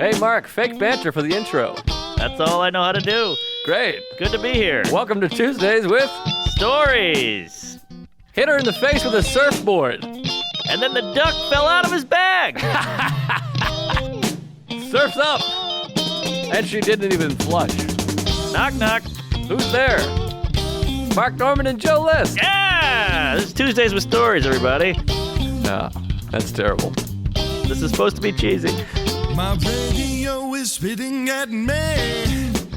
Hey, Mark, fake banter for the intro. That's all I know how to do. Great. Good to be here. Welcome to Tuesdays with Stories. Hit her in the face with a surfboard. And then the duck fell out of his bag. Surf's up. And she didn't even flush. Knock, knock. Who's there? Mark Norman and Joe List. Yeah! This is Tuesdays with Stories, everybody. No, that's terrible. This is supposed to be cheesy. My radio is spitting at me. And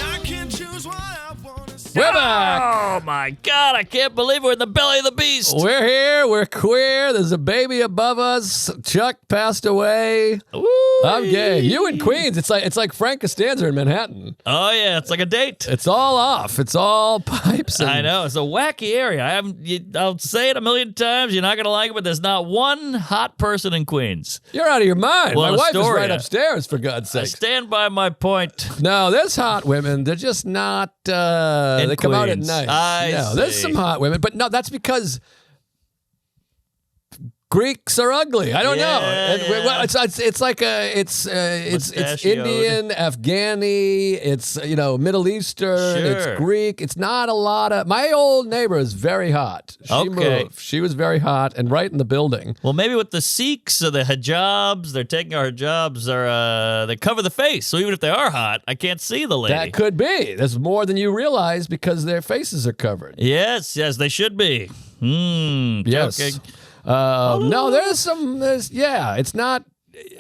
I can't choose what I want to say. We're back. Oh, my God. I can't believe we're in the belly of the beast. We're here. We're queer. There's a baby above us. Chuck passed away. Ooh. I'm gay. You in Queens. It's like Frank Costanza in Manhattan. Oh, yeah. It's like a date. It's all off. It's all pipes. And I know. It's a wacky area. I'll say it a million times. You're not going to like it, but there's not one hot person in Queens. You're out of your mind. Well, My wife is Astoria. right upstairs, for God's I sake. stand by my point. No, there's hot women. They're just not, they come out at Queens. night. I There's see. some hot women, but no, that's because Greeks are ugly. I don't know. Yeah. Well, it's like it's Mustachioed. Indian, Afghani, it's Middle Eastern, it's Sure. Greek. It's not a lot of. My old neighbor is very hot. She Okay. moved. She was very hot and right in the building. Well, maybe with the Sikhs or the hijabs, they're taking our hijabs, they cover the face. So even if they are hot, I can't see the lady. That could be. There's more than you realize because their faces are covered. Yes, they should be. Yes. Joking. No, it's not,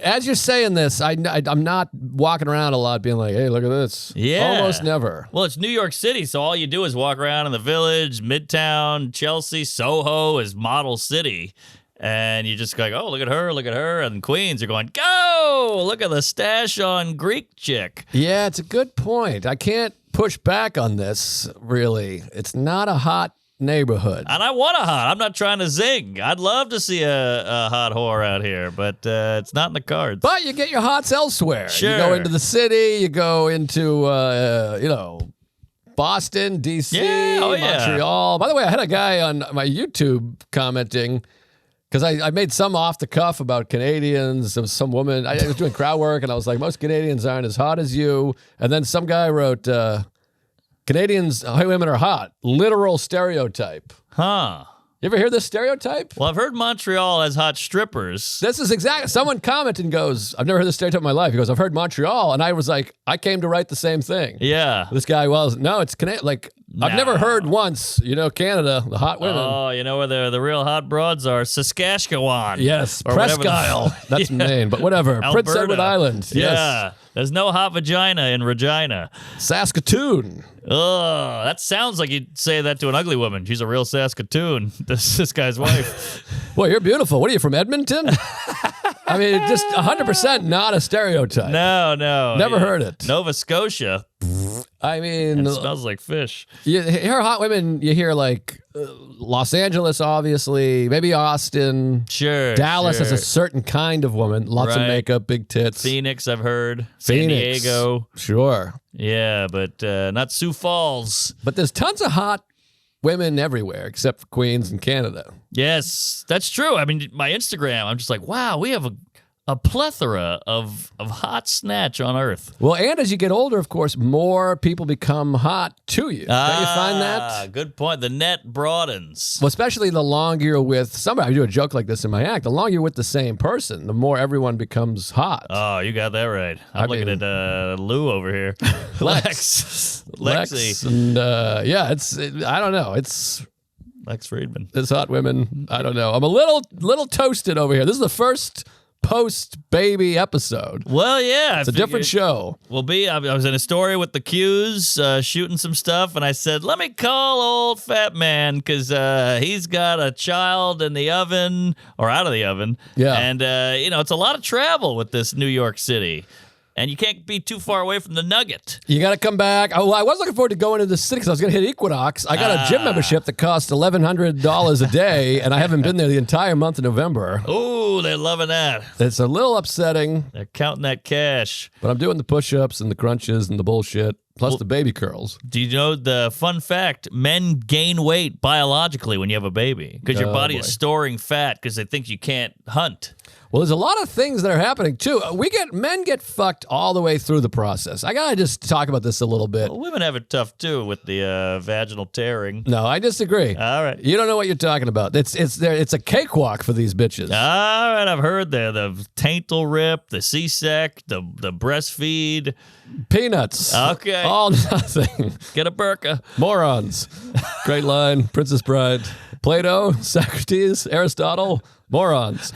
as you're saying this, I'm not walking around a lot being like, hey, look at this. Yeah. Almost never. Well, it's New York City, so all you do is walk around in the Village, Midtown, Chelsea, Soho is model city. And you just go, oh, look at her. And Queens, you're going, go! Look at the stash on Greek chick. Yeah, it's a good point. I can't push back on this, really. It's not a hot neighborhood. And I want a hot. I'm not trying to zing. I'd love to see a hot whore out here, but it's not in the cards. But you get your hots elsewhere. Sure. You go into the city, you go into, Boston, D.C., Yeah, oh, yeah. Montreal. By the way, I had a guy on my YouTube commenting, because I made some off the cuff about Canadians. There was some woman, I was doing crowd work, and I was like, most Canadians aren't as hot as you. And then some guy wrote, Canadians, women are hot. Literal stereotype. Huh. You ever hear this stereotype? Well, I've heard Montreal has hot strippers. This is exactly, someone commented and goes, I've never heard this stereotype in my life. He goes, I've heard Montreal. And I was like, I came to write the same thing. Yeah. This guy, no, it's Canadian. Like, I've never heard once, Canada, the hot women. Oh, you know where the real hot broads are? Saskatchewan. Yes, Or Presque whatever the- Isle. That's Yeah. Maine, but whatever. Prince Alberta. Edward Island. Yeah. Yes. There's no hot vagina in Regina. Saskatoon. Oh, that sounds like you'd say that to an ugly woman. She's a real Saskatoon. This guy's wife. Boy, you're beautiful. What are you, from Edmonton? I mean, just 100% not a stereotype. No. Never heard it. Nova Scotia. I mean, It smells like fish. you hear hot women, you hear like Los Angeles, obviously, maybe Austin. Sure. Dallas sure. has a certain kind of woman. Lots of Right. makeup, big tits. Phoenix, I've heard. San Phoenix. Diego. Sure. Yeah, but not Sioux Falls. But there's tons of hot women everywhere except for Queens and Canada. Yes, that's true. I mean, my Instagram, I'm just like, wow, we have a plethora of hot snatch on Earth. Well, and as you get older, of course, more people become hot to you. Don't you find that? Good point. The net broadens. Well, especially the longer you're with somebody. I do a joke like this in my act. The longer you're with the same person, the more everyone becomes hot. Oh, you got that right. I'm looking mean- at Lou over here. Lex. Lexi. And I don't know. It's Friedman. hot women. I don't know. I'm a little toasted over here. This is the first post-baby episode. Well, yeah. It's a different show. I was in Astoria with the Qs, shooting some stuff, and I said, let me call old fat man, because he's got a child in the oven, or out of the oven. Yeah. And, it's a lot of travel with this New York City. And you can't be too far away from the Nugget. You got to come back. Oh, I was looking forward to going to the city because I was going to hit Equinox. I got a gym membership that costs $1,100 a day, and I haven't been there the entire month of November. Oh, they're loving that. It's a little upsetting, They're counting that cash. but I'm doing the push-ups and the crunches and the bullshit. plus the baby curls. Do you know the fun fact? Men gain weight biologically when you have a baby because your body is storing fat because it thinks you can't hunt. Well, there's a lot of things that are happening too. Men get fucked all the way through the process. I gotta just talk about this a little bit. Well, women have it tough too with the vaginal tearing. No, I disagree. All right, you don't know what you're talking about. It's a cakewalk for these bitches. All right, I've heard the taint will rip, the C-sec, the breastfeed, peanuts. Okay, all nothing. Get a burqa. Morons. Great line. Princess Bride. Plato, Socrates, Aristotle. Morons.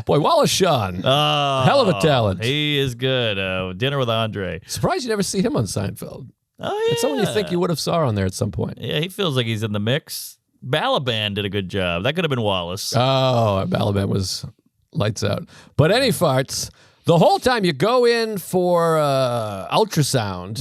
Boy, Wallace Shawn. Oh, hell of a talent. He is good. Dinner with Andre. Surprised you never see him on Seinfeld. Oh, yeah. It's someone you think you would have saw on there at some point. Yeah, he feels like he's in the mix. Balaban did a good job. That could have been Wallace. Oh, Balaban was lights out. But any farts, the whole time you go in for ultrasound,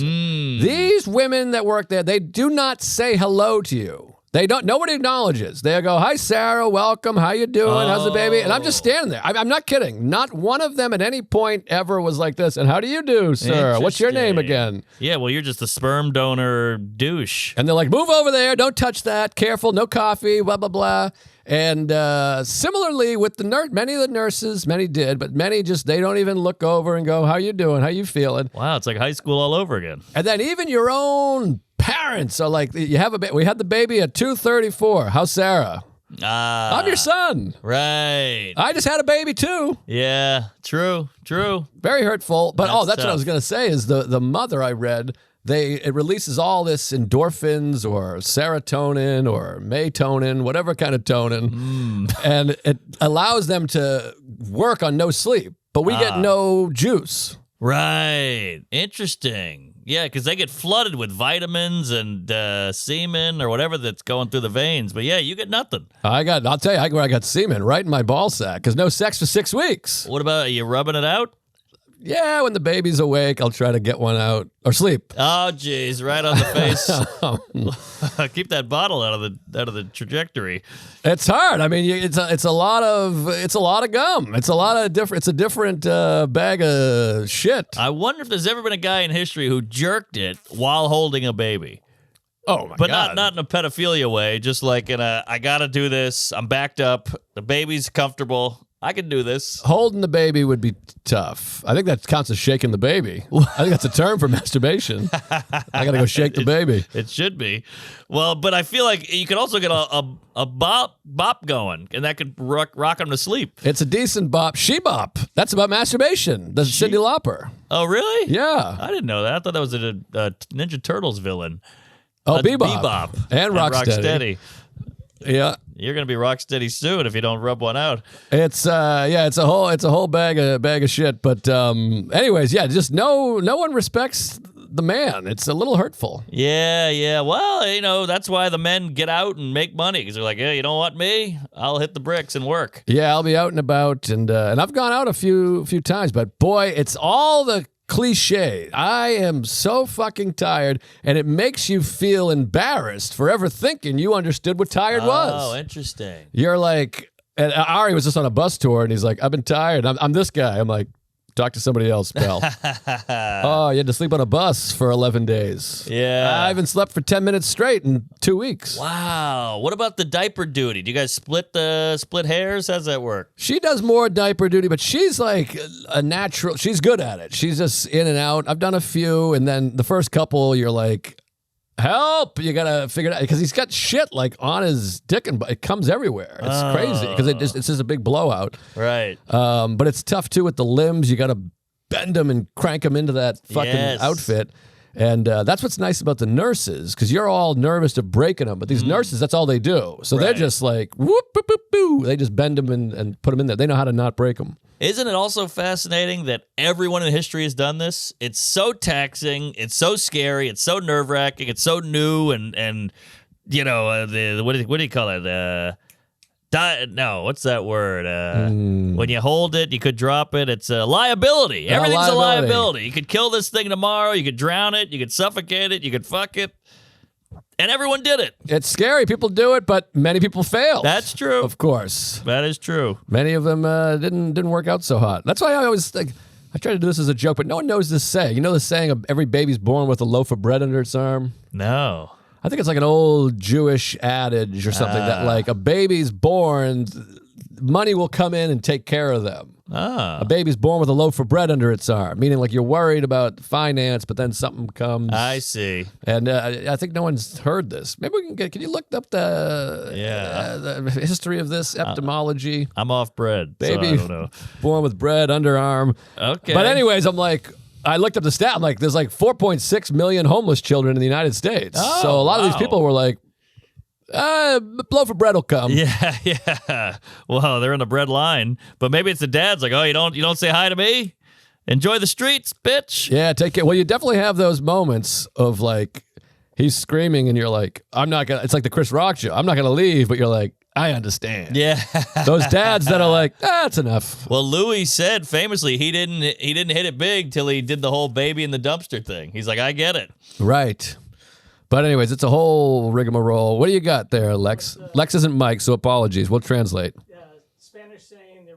these women that work there, they do not say hello to you. They don't. Nobody acknowledges. They go, "Hi, Sarah. Welcome. How you doing? How's the baby?" And I'm just standing there. I'm not kidding. Not one of them at any point ever was like this. And how do you do, sir? What's your name again? Yeah, well, you're just a sperm donor douche. And they're like, "Move over there. Don't touch that. Careful. No coffee. Blah blah blah." And similarly with the nurse, many of the nurses, many did, but many just they don't even look over and go, "How you doing? How you feeling?" Wow, it's like high school all over again. And then even your own parents are like, "You have we had the baby at 2:34. How's Sarah?" I'm your son. Right. I just had a baby too. Yeah, true. Very hurtful. But that's tough. what I was gonna say is the mother I read. It releases all this endorphins or serotonin or melatonin, whatever kind of tonin, and it allows them to work on no sleep. But we get no juice. Right. Interesting. Yeah, because they get flooded with vitamins and semen or whatever that's going through the veins. But yeah, you get nothing. I'll tell you, I got semen right in my ball sack because no sex for 6 weeks. What about, are you rubbing it out? Yeah, when the baby's awake, I'll try to get one out or sleep. Oh, geez, right on the face. Keep that bottle out of the trajectory. It's hard. I mean, it's a lot of gum. It's a different bag of shit. I wonder if there's ever been a guy in history who jerked it while holding a baby. Oh my God! But not in a pedophilia way. Just like in a, I gotta do this. I'm backed up. The baby's comfortable. I can do this. Holding the baby would be tough. I think that counts as shaking the baby. I think that's a term for masturbation. I got to go shake the baby. It should be. Well, but I feel like you could also get a bop going, and that could rock them to sleep. It's a decent bop. She-bop. That's about masturbation. That's Cyndi Lauper. Oh, really? Yeah. I didn't know that. I thought that was a Ninja Turtles villain. Oh, Bebop. And Rocksteady. Yeah. You're gonna be rock steady soon if you don't rub one out. It's it's a whole bag of shit. But anyways, yeah, just no one respects the man. It's a little hurtful. Yeah. Well, that's why the men get out and make money because they're like, yeah, you don't want me? I'll hit the bricks and work. Yeah, I'll be out and about, and I've gone out a few times, but boy, it's all the cliche. I am so fucking tired, and it makes you feel embarrassed for ever thinking you understood what tired was. Oh, interesting. You're like, and Ari was just on a bus tour, and he's like, I've been tired. I'm this guy. I'm like, talk to somebody else, pal. Oh, you had to sleep on a bus for 11 days. Yeah. I haven't slept for 10 minutes straight in 2 weeks. Wow. What about the diaper duty? Do you guys split hairs? How's that work? She does more diaper duty, but she's like a natural. She's good at it. She's just in and out. I've done a few, and then the first couple, you're like, help! You gotta figure it out because he's got shit like on his dick and it comes everywhere. It's crazy because it's just a big blowout. Right. But it's tough too with the limbs. You gotta bend them and crank them into that fucking outfit. And that's what's nice about the nurses because you're all nervous of breaking them, but these nurses, that's all they do. So they're just like whoop, boop, boop, boo. They just bend them and put them in there. They know how to not break them. Isn't it also fascinating that everyone in history has done this? It's so taxing, it's so scary, it's so nerve-wracking, it's so new, and what do you call it? What's that word? When you hold it, you could drop it. It's a liability. Everything's a liability. You could kill this thing tomorrow. You could drown it. You could suffocate it. You could fuck it. And everyone did it. It's scary. People do it, but many people fail. That's true. Of course. That is true. Many of them didn't work out so hot. That's why I always think I try to do this as a joke, but no one knows this saying. You know the saying of every baby's born with a loaf of bread under its arm? No. I think it's like an old Jewish adage or something that like a baby's born, money will come in and take care of them. A baby's born with a loaf of bread under its arm, meaning like you're worried about finance, but then something comes. I see. And I think no one's heard this. Maybe we can you look up the history of this etymology? I'm off bread, Baby so I don't know. born with bread underarm. Okay. But anyways, I looked up the stat. I'm like, there's like 4.6 million homeless children in the United States. Oh, so a lot of these people were like, loaf of bread will come. Yeah. Well, they're in the bread line, but maybe it's the dad's like, oh, you don't say hi to me? Enjoy the streets, bitch. Yeah, take it. Well, you definitely have those moments of like, he's screaming and you're like, I'm not going to, it's like the Chris Rock show. I'm not going to leave, but you're like, I understand. Yeah. Those dads that are like, that's enough. Well, Louis said famously he didn't hit it big till he did the whole baby in the dumpster thing. He's like, I get it. Right. But anyways, it's a whole rigmarole. What do you got there, Lex? Lex isn't Mike, so apologies. We'll translate. Spanish saying.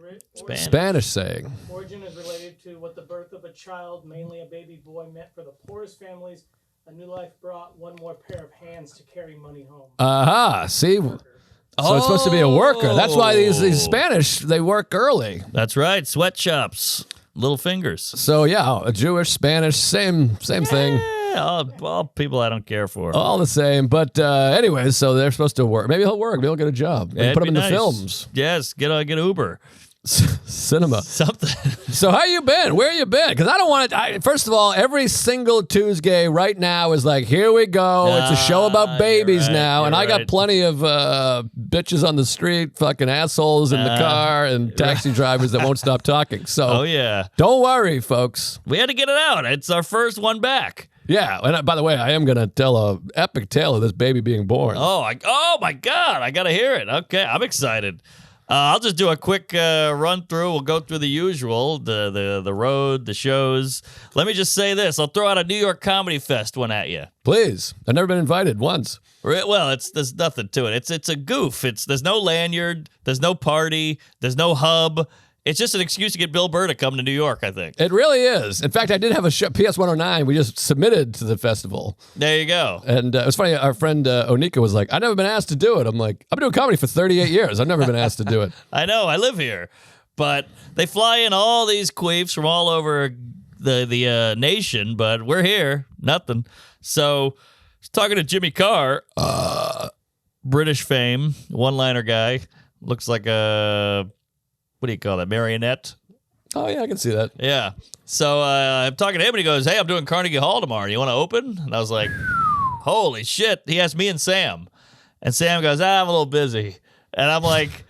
Spanish saying. Origin is related to what the birth of a child, mainly a baby boy, meant for the poorest families. A new life brought one more pair of hands to carry money home. Aha, see? So it's supposed to be a worker. That's why these Spanish, they work early. That's right. Sweatshops. Little fingers. So yeah, a Jewish, Spanish, same thing. All people I don't care for. All the same. But anyways, so they're supposed to work. Maybe he'll work. Maybe he'll get a job. Maybe put him in the films. Yes, get Uber. Cinema. Something. So how you been? Where you been? Because I don't want to. First of all, every single Tuesday right now is like, here we go. It's a show about babies now, and I got plenty of bitches on the street, fucking assholes in the car, and taxi drivers that won't stop talking. So, don't worry, folks. We had to get it out. It's our first one back. Yeah, and by the way, I am going to tell a epic tale of this baby being born. Oh my God, I got to hear it. Okay, I'm excited. I'll just do a quick run through. We'll go through the usual, the road, the shows. Let me just say this. I'll throw out a New York Comedy Fest one at you. Please. I've never been invited once. Well, there's nothing to it. It's a goof. There's no lanyard. There's no party. There's no hub. It's just an excuse to get Bill Burr to come to New York, I think. It really is. In fact, I did have a show, PS 109. We just submitted to the festival. There you go. And it was funny. Our friend Onika was like, I've never been asked to do it. I'm like, I've been doing comedy for 38 years. I've never been asked to do it. I know. I live here. But they fly in all these queefs from all over the nation, but we're here. Nothing. So, I was talking to Jimmy Carr, British fame, one-liner guy. Looks like a... What do you call that? Marionette? Oh, yeah, I can see that. Yeah. So I'm talking to him, and he goes, hey, I'm doing Carnegie Hall tomorrow. You want to open? And I was like, holy shit. He asked me and Sam. And Sam goes, I'm a little busy. And I'm like,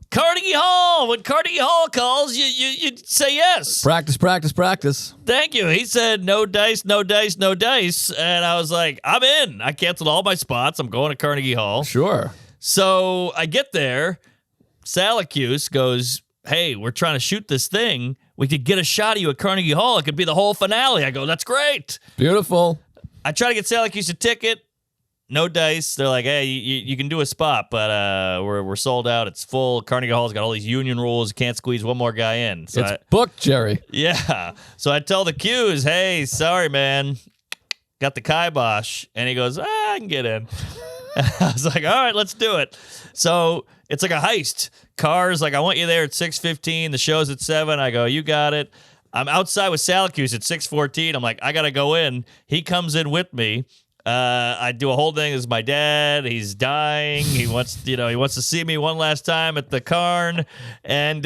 Carnegie Hall. When Carnegie Hall calls, you say yes. Practice, practice, practice. Thank you. He said, no dice, no dice, no dice. And I was like, I'm in. I canceled all my spots. I'm going to Carnegie Hall. Sure. So I get there. Salacuse goes, hey, we're trying to shoot this thing. We could get a shot of you at Carnegie Hall. It could be the whole finale. I go, that's great. Beautiful. I try to get Salacuse a ticket. No dice. They're like, hey, you can do a spot, but we're sold out. It's full. Carnegie Hall's got all these union rules. You can't squeeze one more guy in. So it's booked, Jerry. Yeah. So I tell the Q's, hey, sorry, man. Got the kibosh. And he goes, I can get in. I was like, all right, let's do it. So it's like a heist. Cars, like, I want you there at 6:15. The show's at 7. I go, you got it. I'm outside with Salacuse at 6:14. I'm like, I got to go in. He comes in with me. I do a whole thing. This is my dad. He's dying. He wants to see me one last time at the Carn. And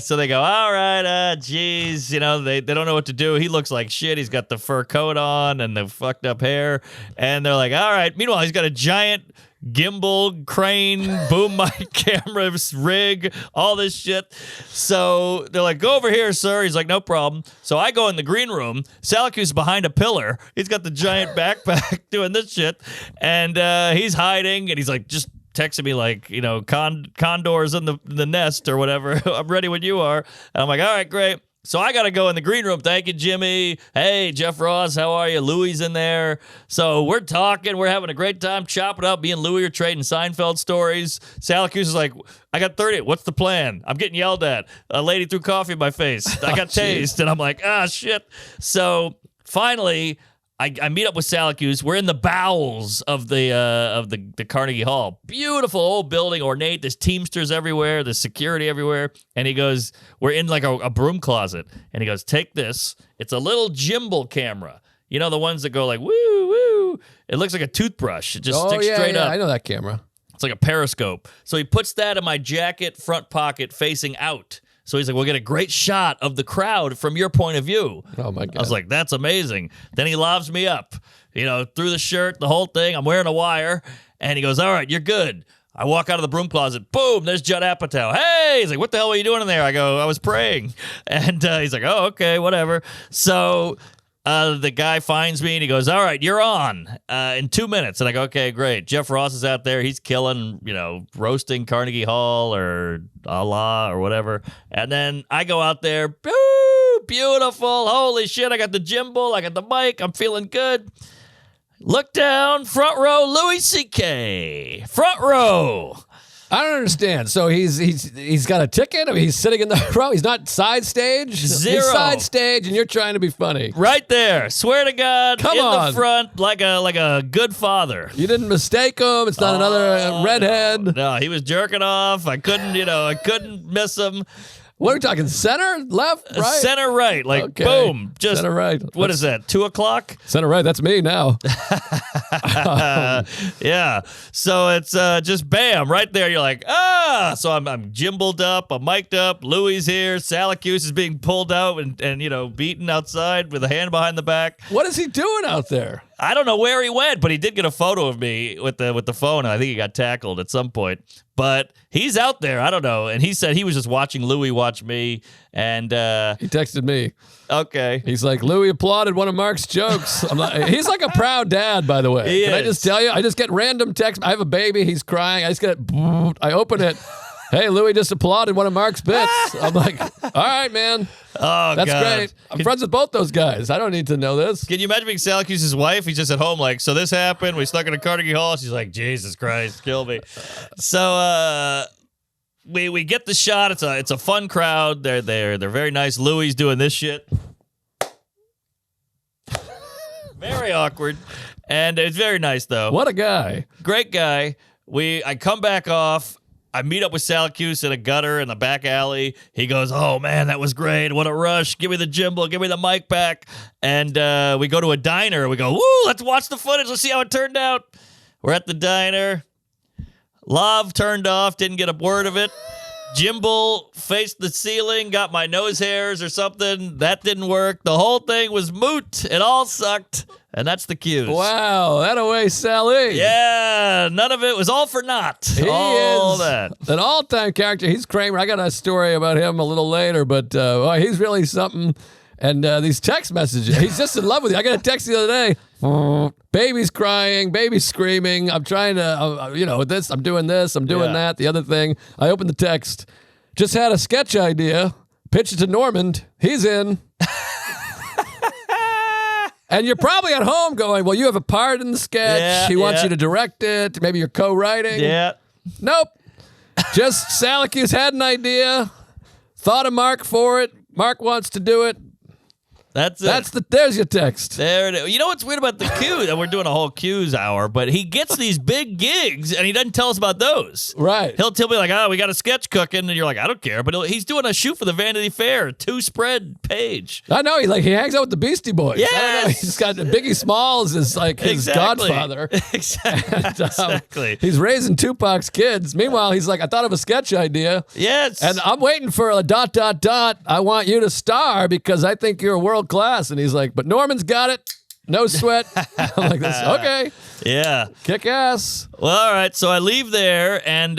so they go, all right, geez. They don't know what to do. He looks like shit. He's got the fur coat on and the fucked up hair. And they're like, all right. Meanwhile, he's got a giant gimbal, crane, boom mic, camera, rig, all this shit. So they're like, go over here, sir. He's like, no problem. So I go in the green room. Salacuse is behind a pillar. He's got the giant backpack doing this shit. And he's hiding. And he's like, just texting me like, condors in the nest or whatever. I'm ready when you are. And I'm like, all right, great. So I got to go in the green room. Thank you, Jimmy. Hey, Jeff Ross, how are you? Louie's in there. So we're talking. We're having a great time chopping up. Me and Louie are trading Seinfeld stories. Salacuse is like, I got 30. What's the plan? I'm getting yelled at. A lady threw coffee in my face. I got tased. And I'm like, shit. So finally, I meet up with Salacuse. We're in the bowels of the Carnegie Hall. Beautiful old building, ornate. There's Teamsters everywhere. There's security everywhere. And he goes, we're in like a broom closet. And he goes, take this. It's a little gimbal camera. You know, the ones that go like, woo, woo. It looks like a toothbrush. It just sticks straight up. I know that camera. It's like a periscope. So he puts that in my jacket front pocket facing out. So he's like, we'll get a great shot of the crowd from your point of view. Oh, my God. I was like, that's amazing. Then he lobs me up, through the shirt, the whole thing. I'm wearing a wire. And he goes, all right, you're good. I walk out of the broom closet. Boom, there's Judd Apatow. Hey! He's like, what the hell were you doing in there? I go, I was praying. And he's like, oh, okay, whatever. So the guy finds me and he goes, all right, you're on in 2 minutes. And I go, okay, great. Jeff Ross is out there. He's killing, roasting Carnegie Hall or Allah or whatever. And then I go out there. Boo! Beautiful. Holy shit. I got the gimbal. I got the mic. I'm feeling good. Look down. Front row. Louis C.K. Front row. I don't understand. So he's got a ticket? I mean, he's sitting in the row. He's not side stage? Zero. He's side stage, and you're trying to be funny. Right there. Swear to God. Come in on. the front like a good father. You didn't mistake him. It's not another redhead. No, he was jerking off. I couldn't miss him. What are we talking? Center? Left? Right? Center right. Like, Okay. boom. Just, Center right. What is that, 2 o'clock? Center right. That's me now. Yeah. So it's just bam, right there. You're like, So I'm gimbaled up. I'm mic'd up. Louie's here. Salacuse is being pulled out and beaten outside with a hand behind the back. What is he doing out there? I don't know where he went, but he did get a photo of me with the phone, and I think he got tackled at some point. But he's out there. I don't know. And he said he was just watching Louie watch me. And He texted me. Okay. He's like, Louie applauded one of Mark's jokes. He's like a proud dad, by the way. Can I just tell you? I just get random texts. I have a baby. He's crying. I just get, I open it. Hey, Louie just applauded one of Mark's bits. I'm like, all right, man. Oh, That's God. great. I'm friends with both those guys. I don't need to know this. Can you imagine being Salacuse's wife? He's just at home like, so this happened. We stuck in a Carnegie Hall. She's like, Jesus Christ, kill me. So we get the shot. It's a fun crowd. They're very nice. Louie's doing this shit. Very awkward. And it's very nice, though. What a guy. Great guy. I come back off. I meet up with Salacuse in a gutter in the back alley. He goes, oh, man, that was great. What a rush. Give me the gimbal. Give me the mic back. And we go to a diner. We go, woo, let's watch the footage. Let's see how it turned out. We're at the diner. Lav turned off. Didn't get a word of it. Gimbal faced the ceiling. Got my nose hairs or something. That didn't work. The whole thing was moot. It all sucked. And that's the cues. Wow, that away, Sally. Yeah, none of it was all for naught. He all is that. an all-time character. He's Kramer. I got a story about him a little later, but he's really something. And these text messages, he's just in love with you. I got a text the other day. Baby's crying, baby's screaming. I'm trying to, this, I'm doing this, I'm doing that, the other thing. I opened the text. Just had a sketch idea. Pitch it to Normand. He's in. And you're probably at home going, well, you have a part in the sketch. Yeah, he wants you to direct it. Maybe you're co-writing. Yeah. Nope. Just Salacuse had an idea, thought of Mark for it. Mark wants to do it. That's it. There's your text. There it is. You know what's weird about the Q's? And we're doing a whole Q's hour, but he gets these big gigs and he doesn't tell us about those. Right. He'll tell me like, we got a sketch cooking, and you're like, I don't care. But he's doing a shoot for the Vanity Fair, 2-spread page. I know. He hangs out with the Beastie Boys. Yes! I don't know. He's got Biggie Smalls is like his godfather. Exactly. He's raising Tupac's kids. Meanwhile, he's like, I thought of a sketch idea. Yes. And I'm waiting for a ... I want you to star because I think you're world class. And he's like, but Norman's got it. No sweat. I'm like, this. Okay. Yeah. Kick ass. Well, all right. So I leave there, and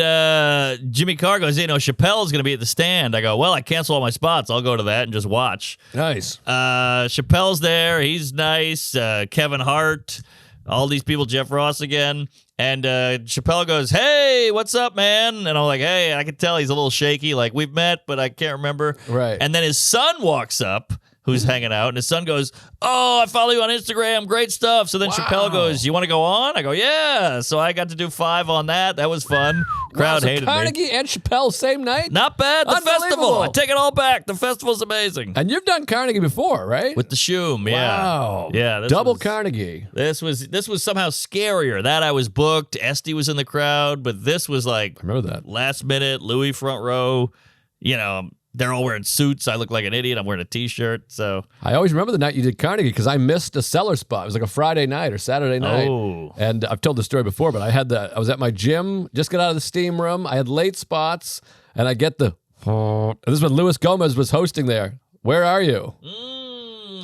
Jimmy Carr goes, Chappelle's going to be at the stand. I go, well, I cancel all my spots. I'll go to that and just watch. Nice. Chappelle's there. He's nice. Kevin Hart. All these people. Jeff Ross again. And Chappelle goes, "Hey, what's up, man?" And I'm like, "Hey," I can tell he's a little shaky. Like, we've met, but I can't remember. Right. And then his son walks up, who's hanging out, and his son goes, "Oh, I follow you on Instagram. Great stuff." So then Chappelle goes, "You want to go on?" I go, "Yeah." So I got to do 5 on that. That was fun. Crowd so hated Carnegie me. and Chappelle same night? Not bad. The festival. Unbelievable. I take it all back. The festival's amazing. And you've done Carnegie before, right? With the Shoom, yeah. Wow. Yeah. this Double was- Carnegie. This was somehow scarier. That I was booked. Esty was in the crowd, but this was like I remember that. last minute, Louis front row. You know, they're all wearing suits. I look like an idiot. I'm wearing a T-shirt. So I always remember the night you did Carnegie because I missed a cellar spot. It was like a Friday night or Saturday night. Oh. And I've told the story before, but I was at my gym, just got out of the steam room. I had late spots, and I get the, and this is when Luis Gomez was hosting there. Where are you?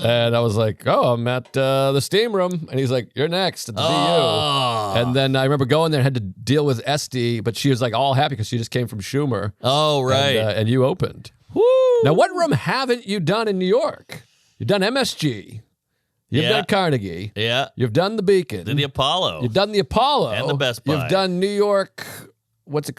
And I was like, oh, I'm at the steam room. And he's like, you're next at the VU. And then I remember going there and had to deal with Esty, but she was like all happy because she just came from Schumer. Oh, right. And you opened. Woo. Now, what room haven't you done in New York? You've done MSG. You've Yeah. done Carnegie. Yeah. You've done the Beacon. Did the Apollo. You've done the Apollo. And the Best Buy. You've done New York,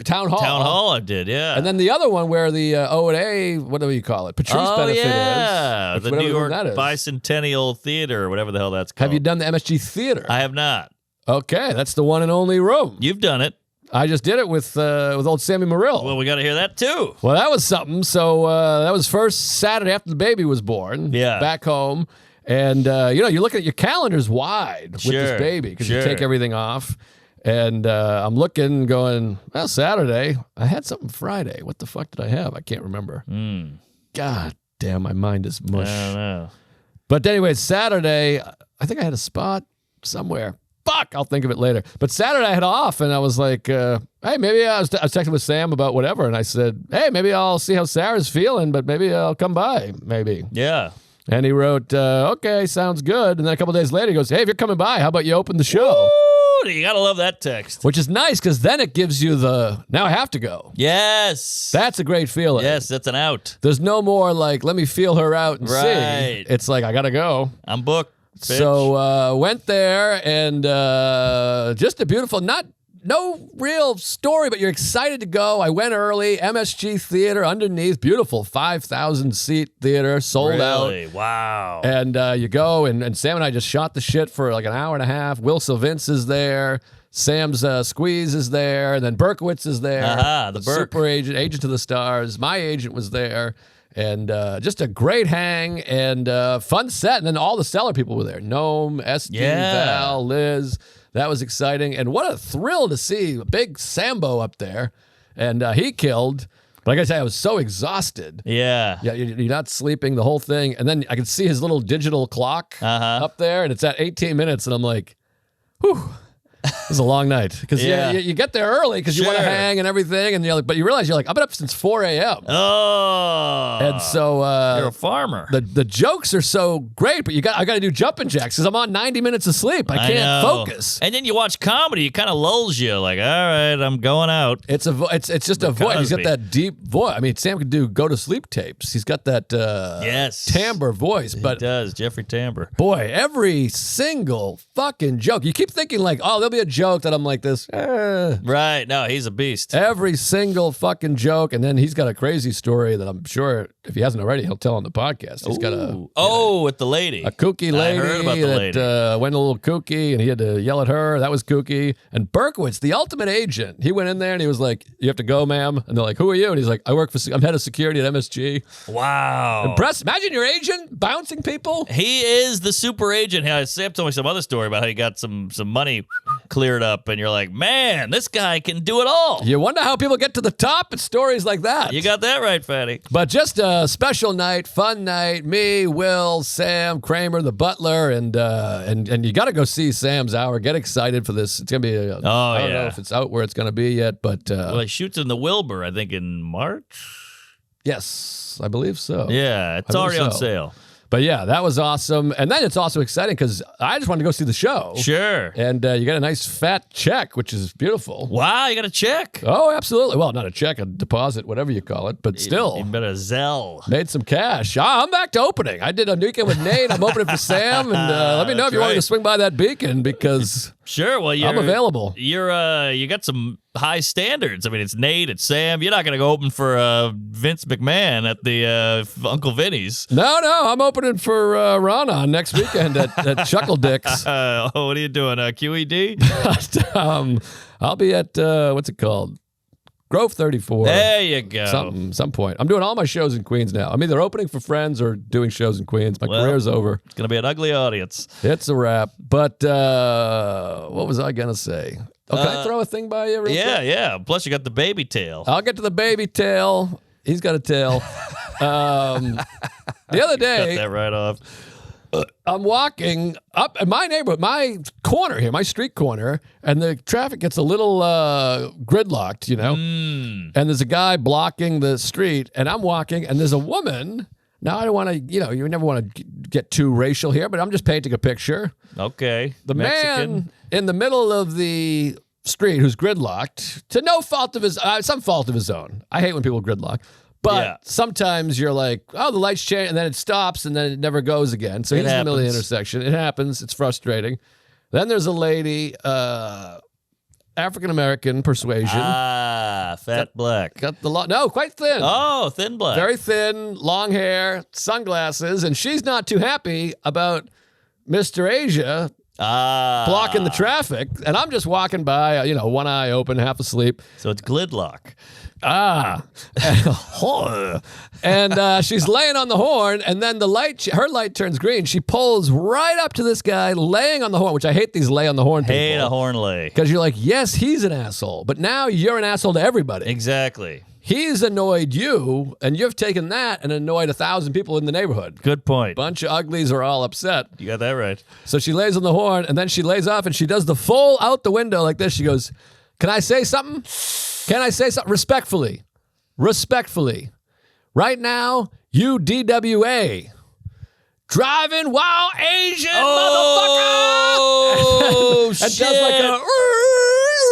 Town Hall. Town Hall I did, yeah. And then the other one where the O&A, whatever you call it, Patrice benefit yeah. is. The whatever New York that is. Bicentennial Theater, or whatever the hell that's called. Have you done the MSG Theater? I have not. Okay, that's the one and only room. You've done it. I just did it with old Sammy Morrill. Well, we got to hear that too. Well, that was something. So that was first Saturday after the baby was born. Yeah. Back home. And, you're looking at your calendar's wide with Sure, this baby because you sure. take everything off. And I'm looking, going, well, Saturday. I had something Friday. What the fuck did I have? I can't remember. God damn, my mind is mush. I don't know. But anyway, Saturday, I think I had a spot somewhere. Fuck, I'll think of it later. But Saturday I had off, and I was like, hey, maybe I was texting with Sam about whatever, and I said, hey, maybe I'll see how Sarah's feeling, but maybe I'll come by, maybe. Yeah. And he wrote, okay, sounds good. And then a couple days later, he goes, hey, if you're coming by, how about you open the show? Ooh, you got to love that text. Which is nice, because then it gives you now I have to go. Yes. That's a great feeling. Yes, that's an out. There's no more like, let me feel her out and Right. see. It's like, I got to go. I'm booked. Bitch. So went there, and just a beautiful, no real story, but you're excited to go. I went early, MSG Theater underneath, beautiful 5,000 seat theater, sold out. Really? Wow. And you go, and Sam and I just shot the shit for like an hour and a half. Will Sylvince is there. Sam's Squeeze is there. And then Berkowitz is there. The Berk. Super agent to the stars. My agent was there. And just a great hang and fun set. And then all the Stellar people were there. Gnome, SD, Val, Liz. That was exciting. And what a thrill to see a big Sambo up there. And he killed. But I got to tell you, I was so exhausted. Yeah. Yeah, you're not sleeping, the whole thing. And then I could see his little digital clock up there. And it's at 18 minutes. And I'm like, whew. It was a long night because you get there early because you want to hang and everything, and you're like, but you realize you're like, I've been up since 4 a.m. Oh, and so you're a farmer. The jokes are so great, but I got to do jumping jacks because I'm on 90 minutes of sleep. I can't focus. And then you watch comedy, it kind of lulls you. Like, all right, I'm going out. It's just a voice. He's got that deep voice. I mean, Sam could do go to sleep tapes. He's got that timbre voice. But he does, Jeffrey Tambor. Boy, every single fucking joke. You keep thinking like, oh, there'll be a joke that I'm like this. Right. No, he's a beast. Every single fucking joke. And then he's got a crazy story that I'm sure if he hasn't already, he'll tell on the podcast. He's got with the lady. A kooky lady. I heard about the lady. That went a little kooky and he had to yell at her. That was kooky. And Berkowitz, the ultimate agent, he went in there and he was like, you have to go, ma'am. And they're like, who are you? And he's like, I'm head of security at MSG. Wow. Impressed. Imagine your agent bouncing people. He is the super agent. Sam told me some other story about how he got some money cleared up, and you're like, man, this guy can do it all. You wonder how people get to the top. It's stories like that. You got that right, Fatty. But just a special night, fun night. Me, Will, Sam, Kramer, the butler, and you got to go see Sam's Hour. Get excited for this. It's gonna be. I don't know if it's out where it's gonna be yet, but well, he shoots in the Wilbur, I think, in March. Yes, I believe so. Yeah, it's already on sale. But yeah, that was awesome. And then it's also exciting because I just wanted to go see the show. Sure. And you get a nice fat check, which is beautiful. Wow, you got a check. Oh, absolutely. Well, not a check, a deposit, whatever you call it, but still. You better Zelle. Made some cash. I'm back to opening. I did a weekend with Nate. I'm opening for Sam. And let me know if you want me to swing by that beacon because sure. Well, I'm available. You got some high standards. I mean, it's Nate, it's Sam. You're not going to go open for Vince McMahon at the Uncle Vinny's. No, I'm opening for Rana next weekend at Chuckle Dick's. What are you doing? QED? I'll be at, what's it called? Grove 34. There you go. Some point. I'm doing all my shows in Queens now. I'm either opening for friends or doing shows in Queens. My career's over. It's going to be an ugly audience. It's a wrap. But what was I going to say? Oh, can I throw a thing by you real quick? Yeah. Plus, you got the baby tail. I'll get to the baby tail. He's got a tail. The other day, Cut that right off. I'm walking up in my neighborhood, my corner here, my street corner, and the traffic gets a little gridlocked, you know? And there's a guy blocking the street, and I'm walking, and there's a woman. Now, I don't want to, you never want to get too racial here, but I'm just painting a picture. Okay. The Mexican. man in the middle of the street who's gridlocked, to no fault of his, some fault of his own. I hate when people gridlock. But sometimes you're like, oh, the lights change, and then it stops, and then it never goes again. So he's in the middle of the intersection. It happens. It's frustrating. Then there's a lady, African-American persuasion. Fat black. Got the no, quite thin. Oh, thin black. Very thin, long hair, sunglasses, and she's not too happy about Mr. Asia blocking the traffic. And I'm just walking by, one eye open, half asleep. So it's glidlock. And she's laying on the horn, and then her light turns green. She pulls right up to this guy laying on the horn, which I hate these lay on the horn people. Hate a horn lay. Because you're like, yes, he's an asshole, but now you're an asshole to everybody. Exactly. He's annoyed you, and you've taken that and annoyed 1,000 people in the neighborhood. Good point. Bunch of uglies are all upset. You got that right. So she lays on the horn, and then she lays off, and she does the full out the window like this. She goes, can I say something? Can I say something? Respectfully. Right now, you D.W.A. driving while Asian motherfucker! And does like a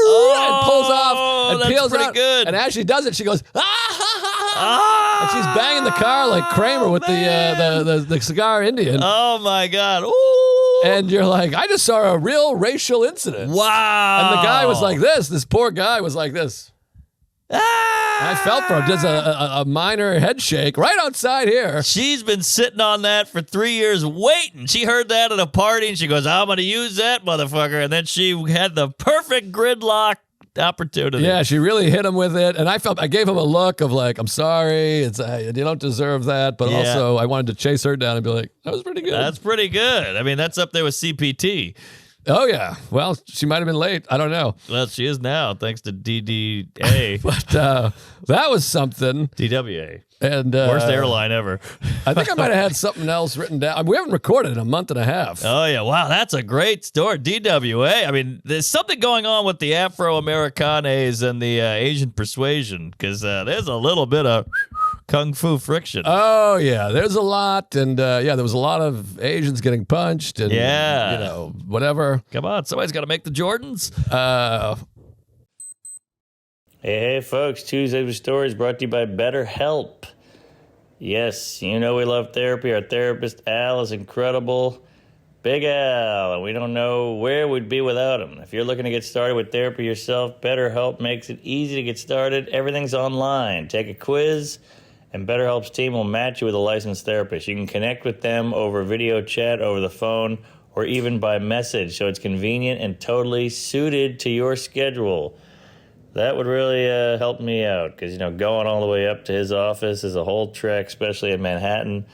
and pulls off and peels out. Good. And as she does it, she goes, and she's banging the car like Kramer with the cigar Indian. Oh my God. Ooh. And you're like, I just saw a real racial incident. Wow. And the guy was like this poor guy was like this. I felt for him. Does a minor head shake right outside here. She's been sitting on that for 3 years waiting. She heard that at a party and she goes, I'm going to use that motherfucker. And then she had the perfect gridlock opportunity. Yeah, she really hit him with it. And I gave him a look of like, I'm sorry. You don't deserve that. But also I wanted to chase her down and be like, that was pretty good. That's pretty good. I mean, that's up there with CPT. Oh, yeah. Well, she might have been late. I don't know. Well, she is now, thanks to D.W.A. But that was something. D.W.A. And worst airline ever. I think I might have had something else written down. We haven't recorded in a month and a half. Oh, yeah. Wow, that's a great story. D.W.A. I mean, there's something going on with the Afro-Americanes and the Asian persuasion because there's a little bit of kung fu friction. Oh, yeah. There's a lot. And, there was a lot of Asians getting punched and, whatever. Come on. Somebody's got to make the Jordans. Hey, folks. Tuesday with Stories brought to you by BetterHelp. Yes, we love therapy. Our therapist, Al, is incredible. Big Al, and we don't know where we'd be without him. If you're looking to get started with therapy yourself, BetterHelp makes it easy to get started. Everything's online. Take a quiz, and BetterHelp's team will match you with a licensed therapist. You can connect with them over video chat, over the phone, or even by message, so it's convenient and totally suited to your schedule. That would really help me out because, going all the way up to his office is a whole trek, especially in Manhattan,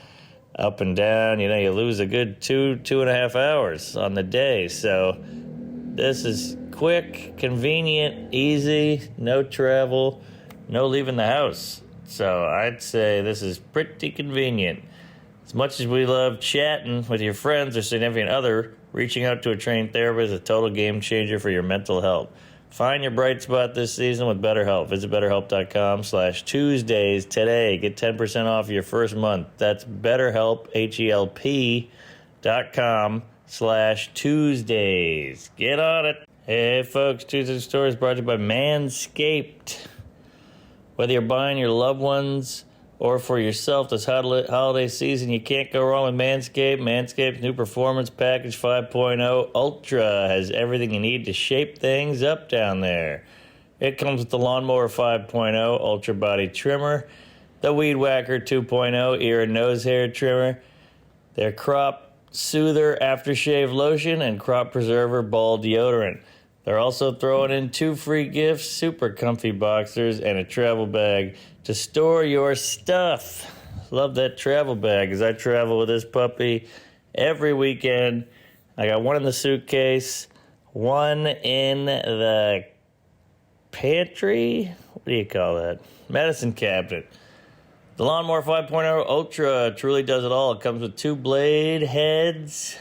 up and down. You lose a good 2.5 hours on the day. So this is quick, convenient, easy, no travel, no leaving the house. So I'd say this is pretty convenient. As much as we love chatting with your friends or significant other, reaching out to a trained therapist is a total game changer for your mental health. Find your bright spot this season with BetterHelp. Visit BetterHelp.com/Tuesdays today. Get 10% off your first month. That's BetterHelp, HELP.com/Tuesdays. Get on it. Hey, folks, Tuesday's Story is brought to you by Manscaped. Whether you're buying your loved ones or for yourself this holiday season, you can't go wrong with Manscaped. Manscaped's new Performance Package 5.0 Ultra has everything you need to shape things up down there. It comes with the Lawnmower 5.0 Ultra Body Trimmer, the Weed Whacker 2.0 Ear and Nose Hair Trimmer, their Crop Soother Aftershave Lotion, and Crop Preserver Ball Deodorant. They're also throwing in 2 free gifts, super comfy boxers, and a travel bag to store your stuff. Love that travel bag as I travel with this puppy every weekend. I got one in the suitcase, one in the pantry. What do you call that? Medicine cabinet. The Lawnmower 5.0 Ultra truly does it all. It comes with 2 blade heads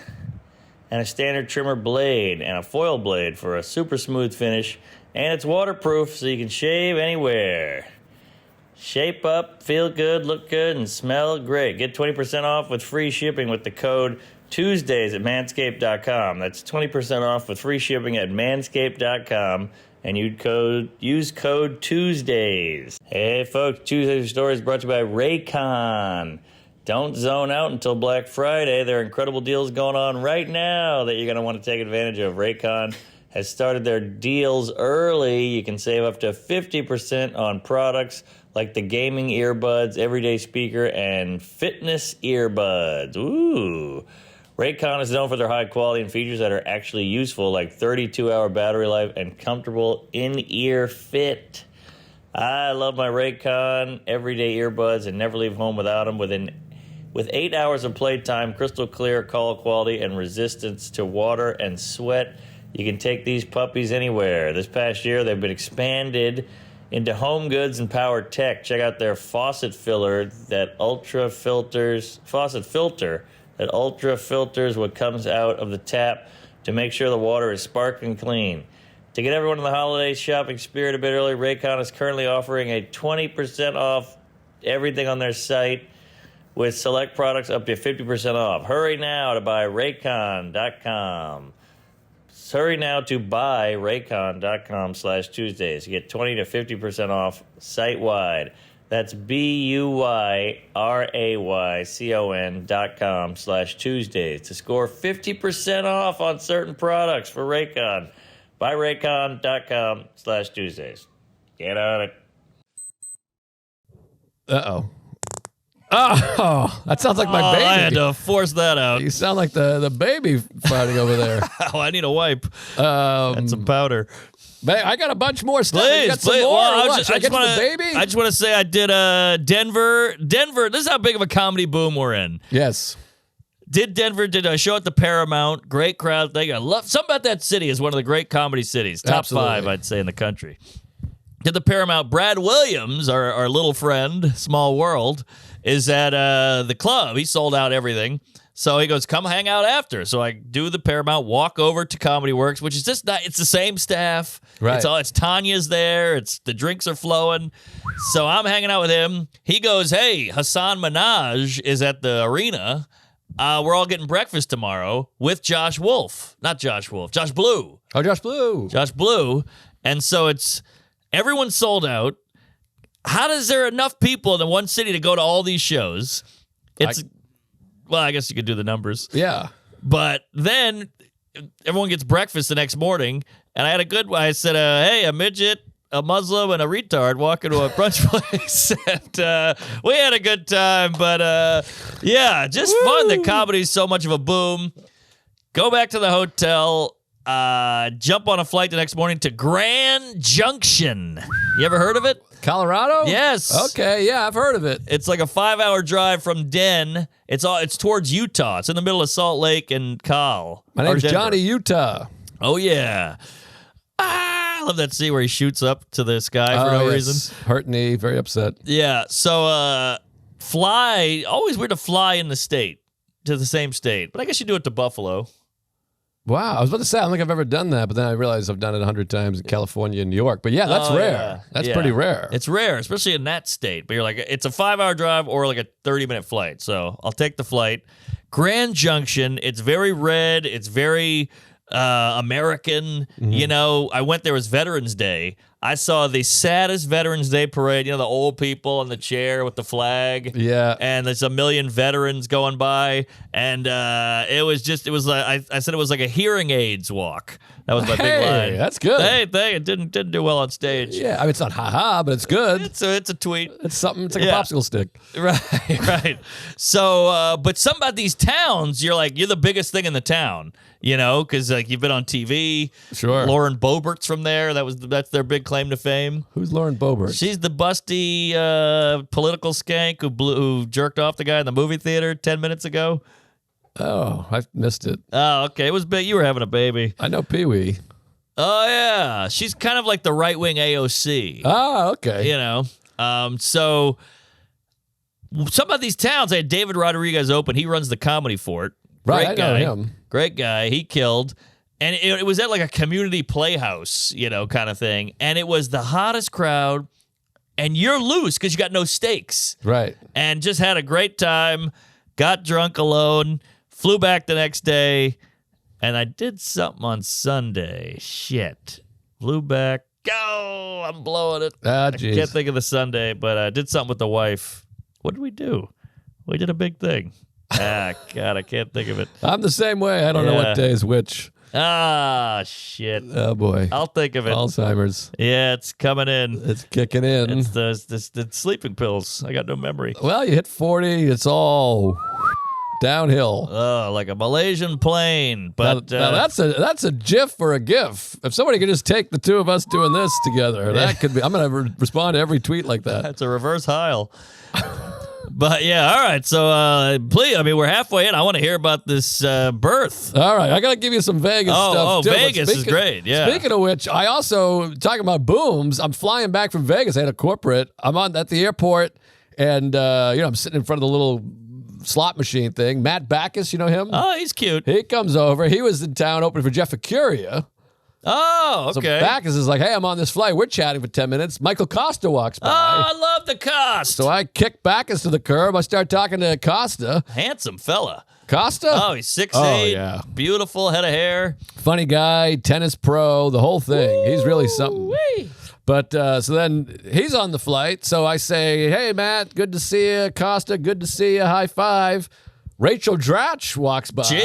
and a standard trimmer blade and a foil blade for a super smooth finish. And it's waterproof so you can shave anywhere. Shape up, feel good, look good, and smell great. Get 20% off with free shipping with the code Tuesdays at manscaped.com. That's 20% off with free shipping at manscaped.com. And use code Tuesdays. Hey, folks, Tuesday's Story is brought to you by Raycon. Don't zone out until Black Friday. There are incredible deals going on right now that you're going to want to take advantage of. Raycon has started their deals early. You can save up to 50% on products like the gaming earbuds, everyday speaker, and fitness earbuds. Ooh. Raycon is known for their high quality and features that are actually useful, like 32-hour battery life and comfortable in-ear fit. I love my Raycon everyday earbuds and never leave home without them. With 8 hours of playtime, crystal clear call quality, and resistance to water and sweat, you can take these puppies anywhere. This past year, they've been expanded into home goods and power tech. Check out their faucet filter that ultra filters what comes out of the tap to make sure the water is sparkling clean. To get everyone in the holiday shopping spirit a bit early, Raycon is currently offering a 20% off everything on their site with select products up to 50% off. Hurry now to buy Raycon.com. Hurry now to buy Raycon.com/Tuesdays. You get 20 to 50% off site-wide. That's BUYRAYCON.com/Tuesdays to score 50% off on certain products for Raycon. Buy Raycon.com/Tuesdays. Get on it. Uh-oh. Oh, that sounds like my baby. I had to force that out. You sound like the baby fighting over there. Oh, I need a wipe and some powder. I got a bunch more stuff. Please, you got some please. more. Well, I just want to say I did Denver. This is how big of a comedy boom we're in. Yes. Did a show at the Paramount. Great crowd. They got love. Something about that city is one of the great comedy cities. Top Absolutely. 5, I'd say, in the country. Did the Paramount. Brad Williams, our little friend, small world, is at the club. He sold out everything. So he goes, come hang out after. So I do the Paramount, walk over to Comedy Works, which is just not, it's the same staff. Right. It's Tanya's there. The drinks are flowing. So I'm hanging out with him. He goes, hey, Hassan Minaj is at the arena. We're all getting breakfast tomorrow with Josh Wolf. Not Josh Wolf, Josh Blue. Oh, Josh Blue. Josh Blue. And so everyone's sold out. How is there enough people in the one city to go to all these shows? Well, I guess you could do the numbers. Yeah. But then everyone gets breakfast the next morning, and I had a good one. I said, hey, a midget, a Muslim, and a retard walk into a brunch place. And we had a good time, but yeah, just fun. The comedy's so much of a boom. Go back to the hotel, jump on a flight the next morning to Grand Junction. You ever heard of it? Colorado? Yes. Okay, yeah, I've heard of it. It's like a 5-hour drive from Den. It's towards Utah. It's in the middle of Salt Lake and Cal. My name's Johnny Utah. Oh, yeah. I love that scene where he shoots up to the sky for no reason. Hurt knee, very upset. Yeah, so always weird to fly in the state, to the same state. But I guess you do it to Buffalo. Wow, I was about to say I don't think I've ever done that, but then I realized I've done it 100 times in California and New York. But yeah, that's rare. Yeah. That's Yeah. pretty rare. It's rare, especially in that state. But you're like, it's a 5-hour drive or like a 30-minute flight. So I'll take the flight. Grand Junction. It's very red. It's very American. You know, I went there as Veterans Day. I saw the saddest Veterans Day parade. You know, the old people in the chair with the flag. Yeah. And there's a million veterans going by. And it was like, I said it was like a hearing aids walk. That was my big line. That's good. Hey, it didn't do well on stage. Yeah, I mean, it's not ha-ha, but it's good. It's a tweet. It's something. It's like Yeah. a popsicle stick. Right. So, but some about these towns, you're the biggest thing in the town, you know, because like you've been on TV. Sure. Lauren Boebert's from there. That's their big claim to fame. Who's Lauren Boebert? She's the busty political skank who jerked off the guy in the movie theater 10 minutes ago. Oh, I missed it. Oh, okay. It was big. You were having a baby. I know Pee Wee. Oh, yeah. She's kind of like the right-wing AOC. Oh, okay. You know, so some of these towns, I had David Rodriguez open. He runs the Comedy Fort. Right, Great I know guy. him. Great guy. He killed. And it was at like a community playhouse, you know, kind of thing. And it was the hottest crowd. And you're loose because you got no stakes. Right. And just had a great time. Got drunk alone. Flew back the next day. And I did something on Sunday. Shit. Flew back. Go! I'm blowing it. Ah, I can't jeez. think of the Sunday, but I did something with the wife. What did we do? We did a big thing. God, I can't think of it. I'm the same way. I don't know Yeah. what day is which. Ah, shit. Oh, boy. I'll think of it. Alzheimer's. Yeah, it's coming in. It's kicking in. It's the sleeping pills. I got no memory. Well, you hit 40. It's all downhill. Oh, like a Malaysian plane. But Now that's a GIF or a GIF. If somebody could just take the two of us doing this together, that could be. I'm going to respond to every tweet like that. that's a reverse Heil. But yeah, all right. So please, I mean, we're halfway in. I want to hear about this birth. All right, I got to give you some Vegas stuff. Too. But Vegas is great. Yeah. Speaking of which, I also talking about booms. I'm flying back from Vegas. I had a corporate. I'm at the airport, and I'm sitting in front of the little slot machine thing. Matt Backus, you know him? Oh, he's cute. He comes over. He was in town opening for Jeff Acuria. Oh, So okay. Backus is like, hey, I'm on this flight. We're chatting for 10 minutes. Michael Costa walks by. Oh, I love the cost. So I kick Backus to the curb. I start talking to Costa. Handsome fella. Costa? Oh, he's 6'8". Oh, yeah. Beautiful head of hair. Funny guy, tennis pro, the whole thing. He's really something. Woo-wee. But so then he's on the flight. So I say, hey, Matt, good to see you. Costa, good to see you. High five. Rachel Dratch walks by. Gee,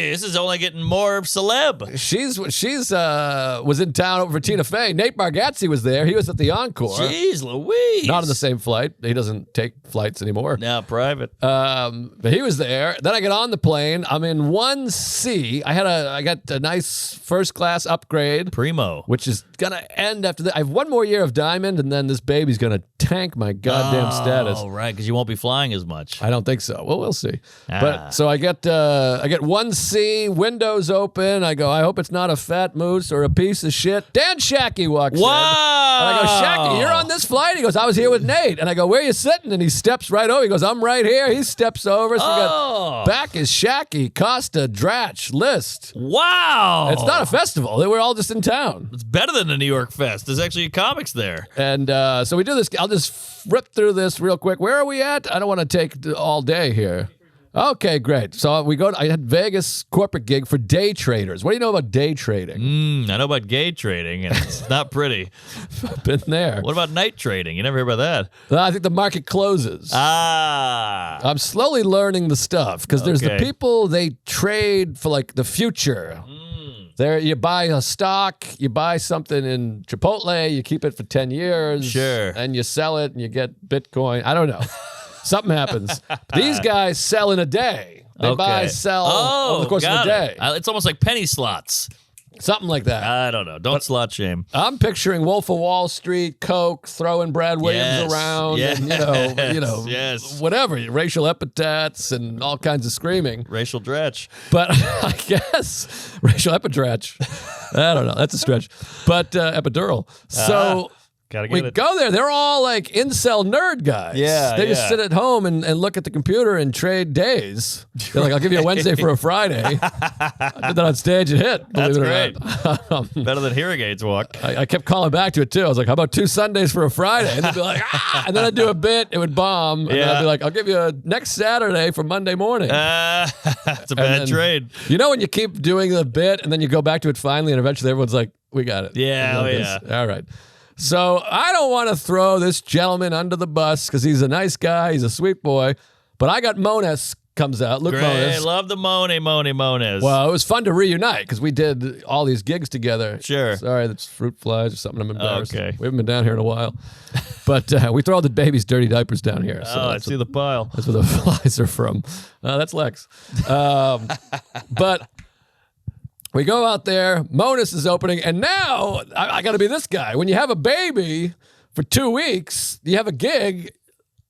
this is only getting more celeb. She's was in town over for Tina Fey. Nate Bargatze was there. He was at the Encore. Jeez Louise. Not on the same flight. He doesn't take flights anymore. Now private. But he was there. Then I get on the plane. I'm in 1C. I got a nice first class upgrade, Primo. which is gonna end after that. I have one more year of Diamond, and then this baby's gonna tank my goddamn status. Oh, right, because you won't be flying as much. I don't think so. Well, we'll see. Ah. But so I get 1C, windows open. I go, I hope it's not a fat moose or a piece of shit. Dan Shackey walks in. Wow. And I go, Shackey, you're on this flight? He goes, I was here with Nate. And I go, where are you sitting? And he steps right over. He goes, I'm right here. He steps over. So we got back is Shackey, Costa, Dratch, List. Wow. It's not a festival. They were all just in town. It's better than the New York Fest. There's actually comics there. And so we do this. I'll just rip through this real quick. Where are we at? I don't want to take all day here. Okay, great. So we go. I had Vegas corporate gig for day traders. What do you know about day trading? I know about gay trading, and it's not pretty. Been there. What about night trading? You never hear about that. I think the market closes. Ah. I'm slowly learning the stuff because there's the Okay. people they trade for like the future. There, you buy a stock, you buy something in Chipotle, you keep it for 10 years, Sure. and you sell it and you get Bitcoin. I don't know. Something happens. These guys sell in a day. They buy, sell over the course of a got day. it. It's almost like penny slots. Something like that. I don't know. Don't slot shame. I'm picturing Wolf of Wall Street, Coke, throwing Brad Williams Yes. around, Yes. and Yes. whatever, racial epithets and all kinds of screaming. Racial dretch. But I guess racial epidratch. I don't know. That's a stretch. But epidural. So Gotta we get it. go there. They're all like incel nerd guys. Yeah, they just yeah. sit at home and look at the computer and trade days. They're like, I'll give you a Wednesday for a Friday. I did that on stage and hit. That's believe it or great. not. Better than hearing aids walk. I kept calling back to it too. I was like, how about 2 Sundays for a Friday? And they'd be like, and then I'd do a bit, it would bomb. And then I'd be like, I'll give you a next Saturday for Monday morning. It's a bad trade. You know when you keep doing the bit and then you go back to it finally and eventually everyone's like, we got it. Yeah, We got this. All right. So I don't want to throw this gentleman under the bus because he's a nice guy. He's a sweet boy. But I got Monas comes out. Luke Great. Monas. Love the Monas. Well, it was fun to reunite because we did all these gigs together. Sure. Sorry, that's fruit flies or something. I'm embarrassed. Okay. We haven't been down here in a while. But we throw all the babies' dirty diapers down here. So I see the pile. that's where the flies are from. That's Lex. But we go out there. Monas is opening. And now I got to be this guy. When you have a baby for 2 weeks, you have a gig.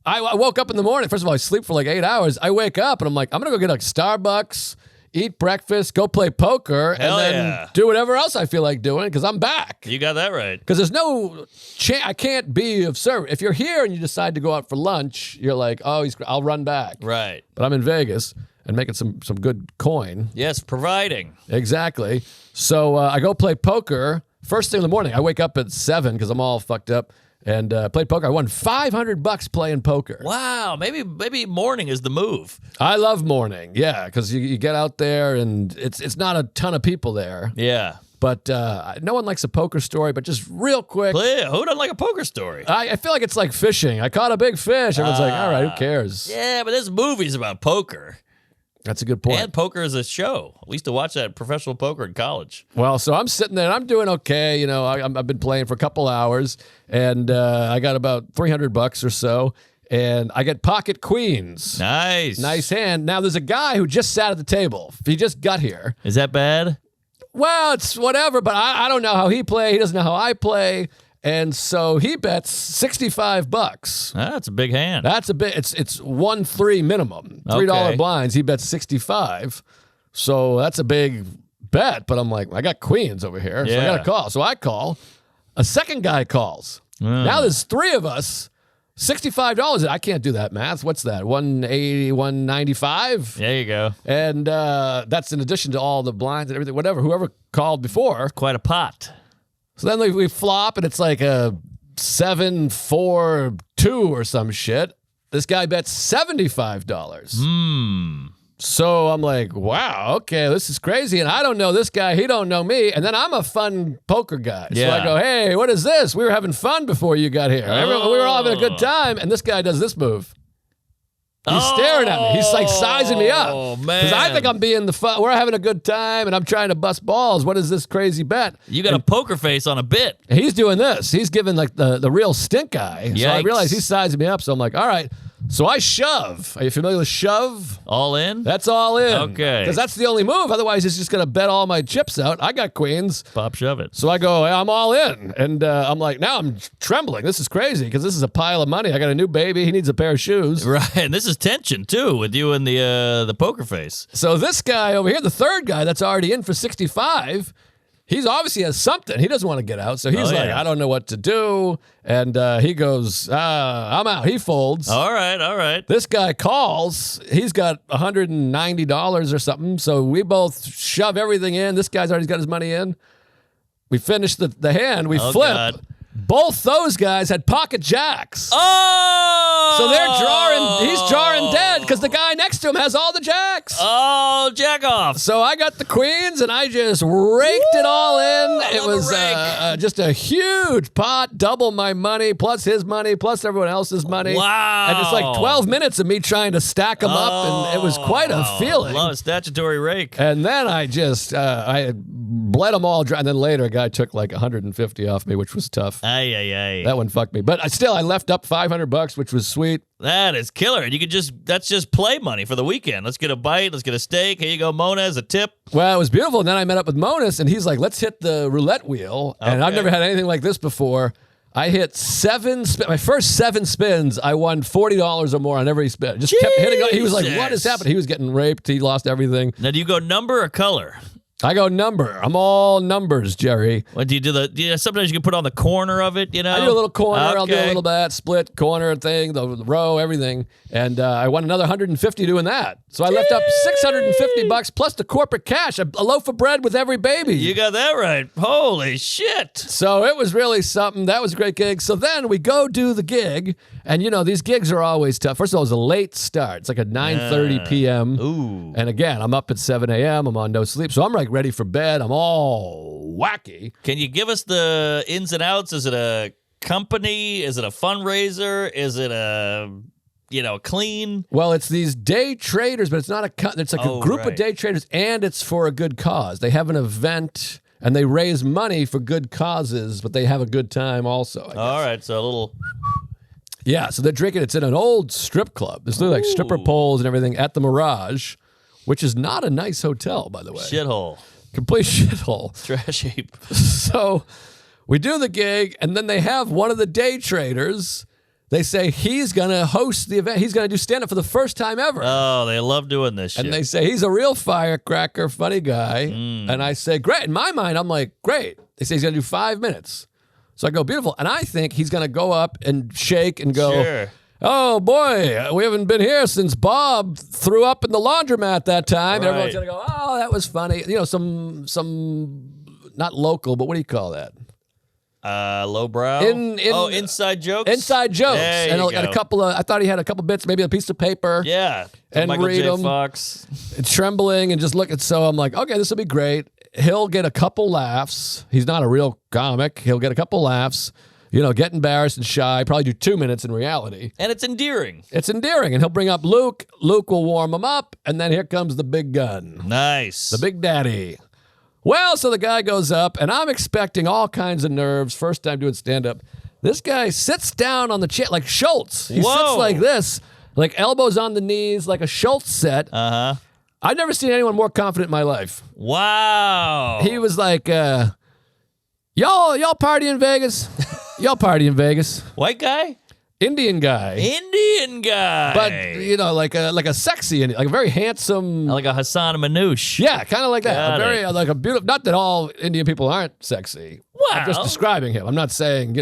I woke up in the morning. First of all, I sleep for like 8 hours. I wake up and I'm like, I'm going to go get like Starbucks, eat breakfast, go play poker, Hell and then yeah. do whatever else I feel like doing because I'm back. You got that right. Because there's no chance. I can't be of service. If you're here and you decide to go out for lunch, you're like, oh, I'll run back. Right. But I'm in Vegas and making some good coin. Yes, providing. Exactly. So I go play poker. First thing in the morning, I wake up at 7 because I'm all fucked up and played poker. I won $500 playing poker. Wow. Maybe morning is the move. I love morning. Yeah, because you get out there and it's not a ton of people there. Yeah. But no one likes a poker story. But just real quick, Who doesn't like a poker story? I feel like it's like fishing. I caught a big fish. Everyone's like, all right, who cares? Yeah, but there's movies about poker. That's a good point. And poker is a show. We used to watch that professional poker in college. Well, so I'm sitting there and I'm doing okay. You know, I've been playing for a couple hours and I got about $300 or so. And I get pocket queens. Nice. Nice hand. Now, there's a guy who just sat at the table. He just got here. Is that bad? Well, it's whatever, but I don't know how he play. He doesn't know how I play. And so he bets $65. That's a big hand. That's a bit. It's 1-3 minimum. $3 Okay. blinds. He bets 65. So that's a big bet. But I'm like, I got queens over here, so I got to call. So I call. A second guy calls. Now there's 3 of us. $65. I can't do that math. What's that? 180, 195. There you go. And that's in addition to all the blinds and everything. Whatever. Whoever called before. Quite a pot. So then we flop, and it's like a 7-4-2 or some shit. This guy bets $75. So I'm like, wow, okay, this is crazy. And I don't know this guy. He don't know me. And then I'm a fun poker guy. So I go, hey, what is this? We were having fun before you got here. We were all having a good time. And this guy does this move. He's staring at me. He's like sizing me up. Oh, man. Because I think I'm being the fun. We're having a good time, and I'm trying to bust balls. What is this crazy bet? You got a poker face on a bit. And he's doing this. He's giving like the real stink eye. So I Yikes. realize he's sizing me up. So I'm like, all right. So I shove. Are you familiar with shove? All in? That's all in. Okay. Because that's the only move. Otherwise, he's just going to bet all my chips out. I got queens. Pop shove it. So I go, hey, I'm all in. And I'm like, now I'm trembling. This is crazy because this is a pile of money. I got a new baby. He needs a pair of shoes. Right. And this is tension, too, with you and the poker face. So this guy over here, the third guy that's already in for 65, he's obviously has something. He doesn't want to get out. So he's like, I don't know what to do. And he goes, I'm out. He folds. All right. This guy calls. He's got $190 or something. So we both shove everything in. This guy's already got his money in. We finish the hand. We flip. God. Both those guys had pocket jacks. Oh! So they're drawing. He's drawing dead because the guy next to him has all the jacks. Oh, jack off. So I got the queens and I just raked it all in. It love a was rake. just a huge pot, double my money, plus his money, plus everyone else's money. Wow. And it's like 12 minutes of me trying to stack them up, and it was quite a feeling. Love a statutory rake. And then I just, I bled them all dry. And then later a guy took like 150 off me, which was tough. Ay. That one fucked me. But I left up $500, which was sweet. That is killer. And that's just play money for the weekend. Let's get a bite. Let's get a steak. Here you go, Mona, as a tip. Well, it was beautiful. And then I met up with Monas, and he's like, let's hit the roulette wheel. And I've never had anything like this before. I hit my first 7 spins. I won $40 or more on every spin. Just kept hitting. He was like, what is happening? He was getting raped. He lost everything. Now, do you go number or color? I go number. I'm all numbers, Jerry. What do you do? Sometimes you can put on the corner of it, you know? I do a little corner. I'll do a Okay. little bit of that split corner thing, the row, everything. And I won another $150 doing that. So I left up $650 plus the corporate cash, a loaf of bread with every baby. You got that right. Holy shit. So it was really something. That was a great gig. So then we go do the gig. And, you know, these gigs are always tough. First of all, it was a late start. It's like at 9:30 p.m. Ooh. And again, I'm up at 7 a.m. I'm on no sleep. So I'm like ready for bed. I'm all wacky. Can you give us the ins and outs? Is it a company? Is it a fundraiser? Is it a, clean? Well, it's these day traders, but it's not it's like a group of day traders, and it's for a good cause. They have an event, and they raise money for good causes, but they have a good time also, I guess. All right, so a little... Yeah, so they're drinking. It's in an old strip club. There's literally like stripper poles and everything at the Mirage, which is not a nice hotel, by the way. Shithole. Complete shithole. Trash heap. So we do the gig, and then they have one of the day traders. They say he's going to host the event. He's going to do stand-up for the first time ever. Oh, they love doing this shit. And they say he's a real firecracker, funny guy. And I say, great. In my mind, I'm like, great. They say he's going to do 5 minutes. So I go, beautiful. And I think he's going to go up and shake and go, Sure. oh, boy, we haven't been here since Bob threw up in the laundromat that time. And everyone's Right. going to go, oh, that was funny. You know, some not local, but what do you call that? Lowbrow? Inside jokes? Inside jokes. There And you got a go. couple of, I thought he had a couple bits, maybe a piece of paper. Yeah. And Michael read J. 'em. Fox. Trembling and just look at, so I'm like, okay, this will be great. He'll get a couple laughs. He's not a real comic. He'll get a couple laughs, get embarrassed and shy, probably do 2 minutes in reality. And it's endearing. It's endearing. And he'll bring up Luke. Luke will warm him up. And then here comes the big gun, Nice. the big daddy. Well, so the guy goes up, and I'm expecting all kinds of nerves. First time doing stand-up. This guy sits down on the chair like Schultz. He Whoa. sits like this, like elbows on the knees, like a Schultz set. Uh-huh. I've never seen anyone more confident in my life. Wow. He was like, y'all party in Vegas? Y'all party in Vegas. White guy? Indian guy. Indian guy. But, like a sexy, like a very handsome. Like a Hassan Manouche. Yeah, kind of like that. Got A very, it. like a beautiful, not that all Indian people aren't sexy. I'm just Well. describing him. I'm not saying,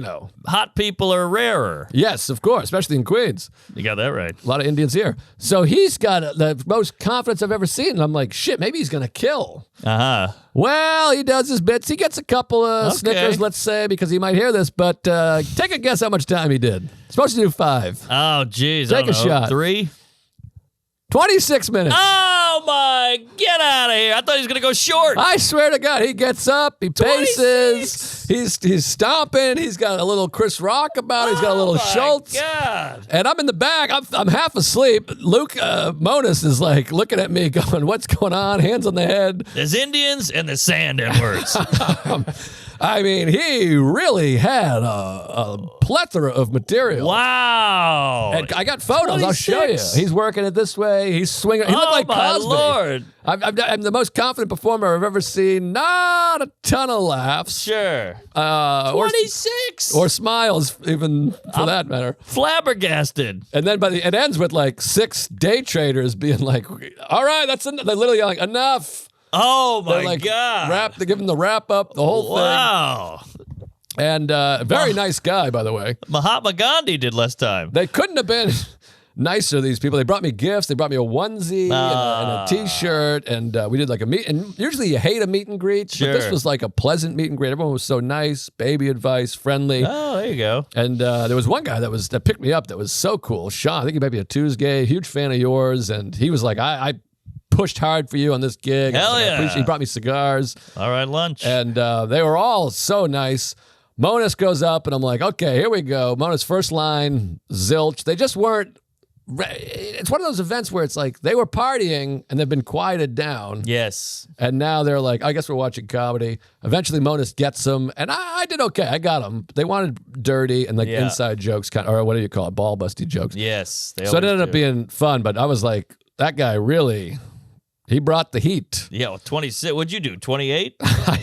Hot people are rarer. Yes, of course, especially in Queens. You got that right. A lot of Indians here. So he's got the most confidence I've ever seen. And I'm like, shit, maybe he's going to kill. Uh-huh. Well, he does his bits. He gets a couple of Okay. Snickers, let's say, because he might hear this. But take a guess how much time he did. Supposed to do 5. Oh, geez. Take I don't a know. shot. 3? 26 minutes. Oh, my. Get out of here. I thought he was going to go short. I swear to God, he gets up, he paces, he's stomping, he's got a little Chris Rock about it, he's got a little Schultz. God. And I'm in the back, I'm half asleep. Luke Monis is like looking at me going, what's going on? Hands on the head. There's Indians and there's sand and words. I mean, he really had a plethora of material. Wow. And I got photos. I'll show you. 26. He's working it this way. He's swinging. He looked like my Cosby. Lord. I'm the most confident performer I've ever seen. Not a ton of laughs. Sure. Or 26. or smiles, even for that matter. Flabbergasted. And then it ends with like 6 day traders being like, "All right, that's enough." They're literally like, "Enough." Oh, my They're like, God. They give him the wrap up, the whole Wow. thing. And very nice guy, by the way. Mahatma Gandhi did less time. They couldn't have been nicer, these people. They brought me gifts. They brought me a onesie and a T-shirt, and we did like a meet. And usually you hate a meet and greet, but this Sure. was like a pleasant meet and greet. Everyone was so nice, baby advice, friendly. Oh, there you go. And there was one guy that picked me up that was so cool. Sean, I think he might be a Tuesday, huge fan of yours. And he was like, I pushed hard for you on this gig. Hell I was like, I yeah. appreciate- He brought me cigars. All right, lunch. And they were all so nice. Monis goes up, and I'm like, okay, here we go. Monis' first line, zilch. They just weren't. It's one of those events where it's like they were partying, and they've been quieted down. yes. And now they're like, I guess we're watching comedy. Eventually, Monis gets them, and I did okay. I got them. They wanted dirty and like Yeah. inside jokes, or what do you call it, ball busty jokes. Yes. They So it always ended up do. being fun, but I was like, that guy really, he brought the heat. Yeah, well, 26. What'd you do? 28? I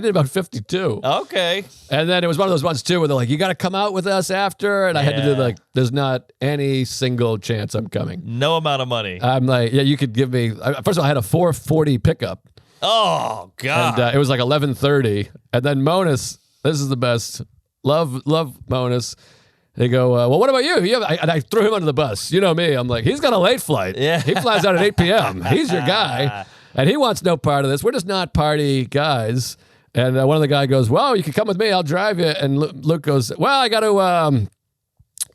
did about 52. Okay. And then it was one of those ones too where they're like, you got to come out with us after. And I had to do Yeah. like, there's not any single chance I'm coming. No amount of money. I'm like, yeah, you could give me, first of all, I had a 440 pickup. Oh God. And it was like 11:30. And then Monas, this is the best. Love Monas. They go, well, what about you? And I threw him under the bus. You know me. I'm like, he's got a late flight. Yeah. He flies out at 8 p.m. He's your guy. And he wants no part of this. We're just not party guys. And one of the guys goes, well, you can come with me. I'll drive you. And Luke goes, well, I got to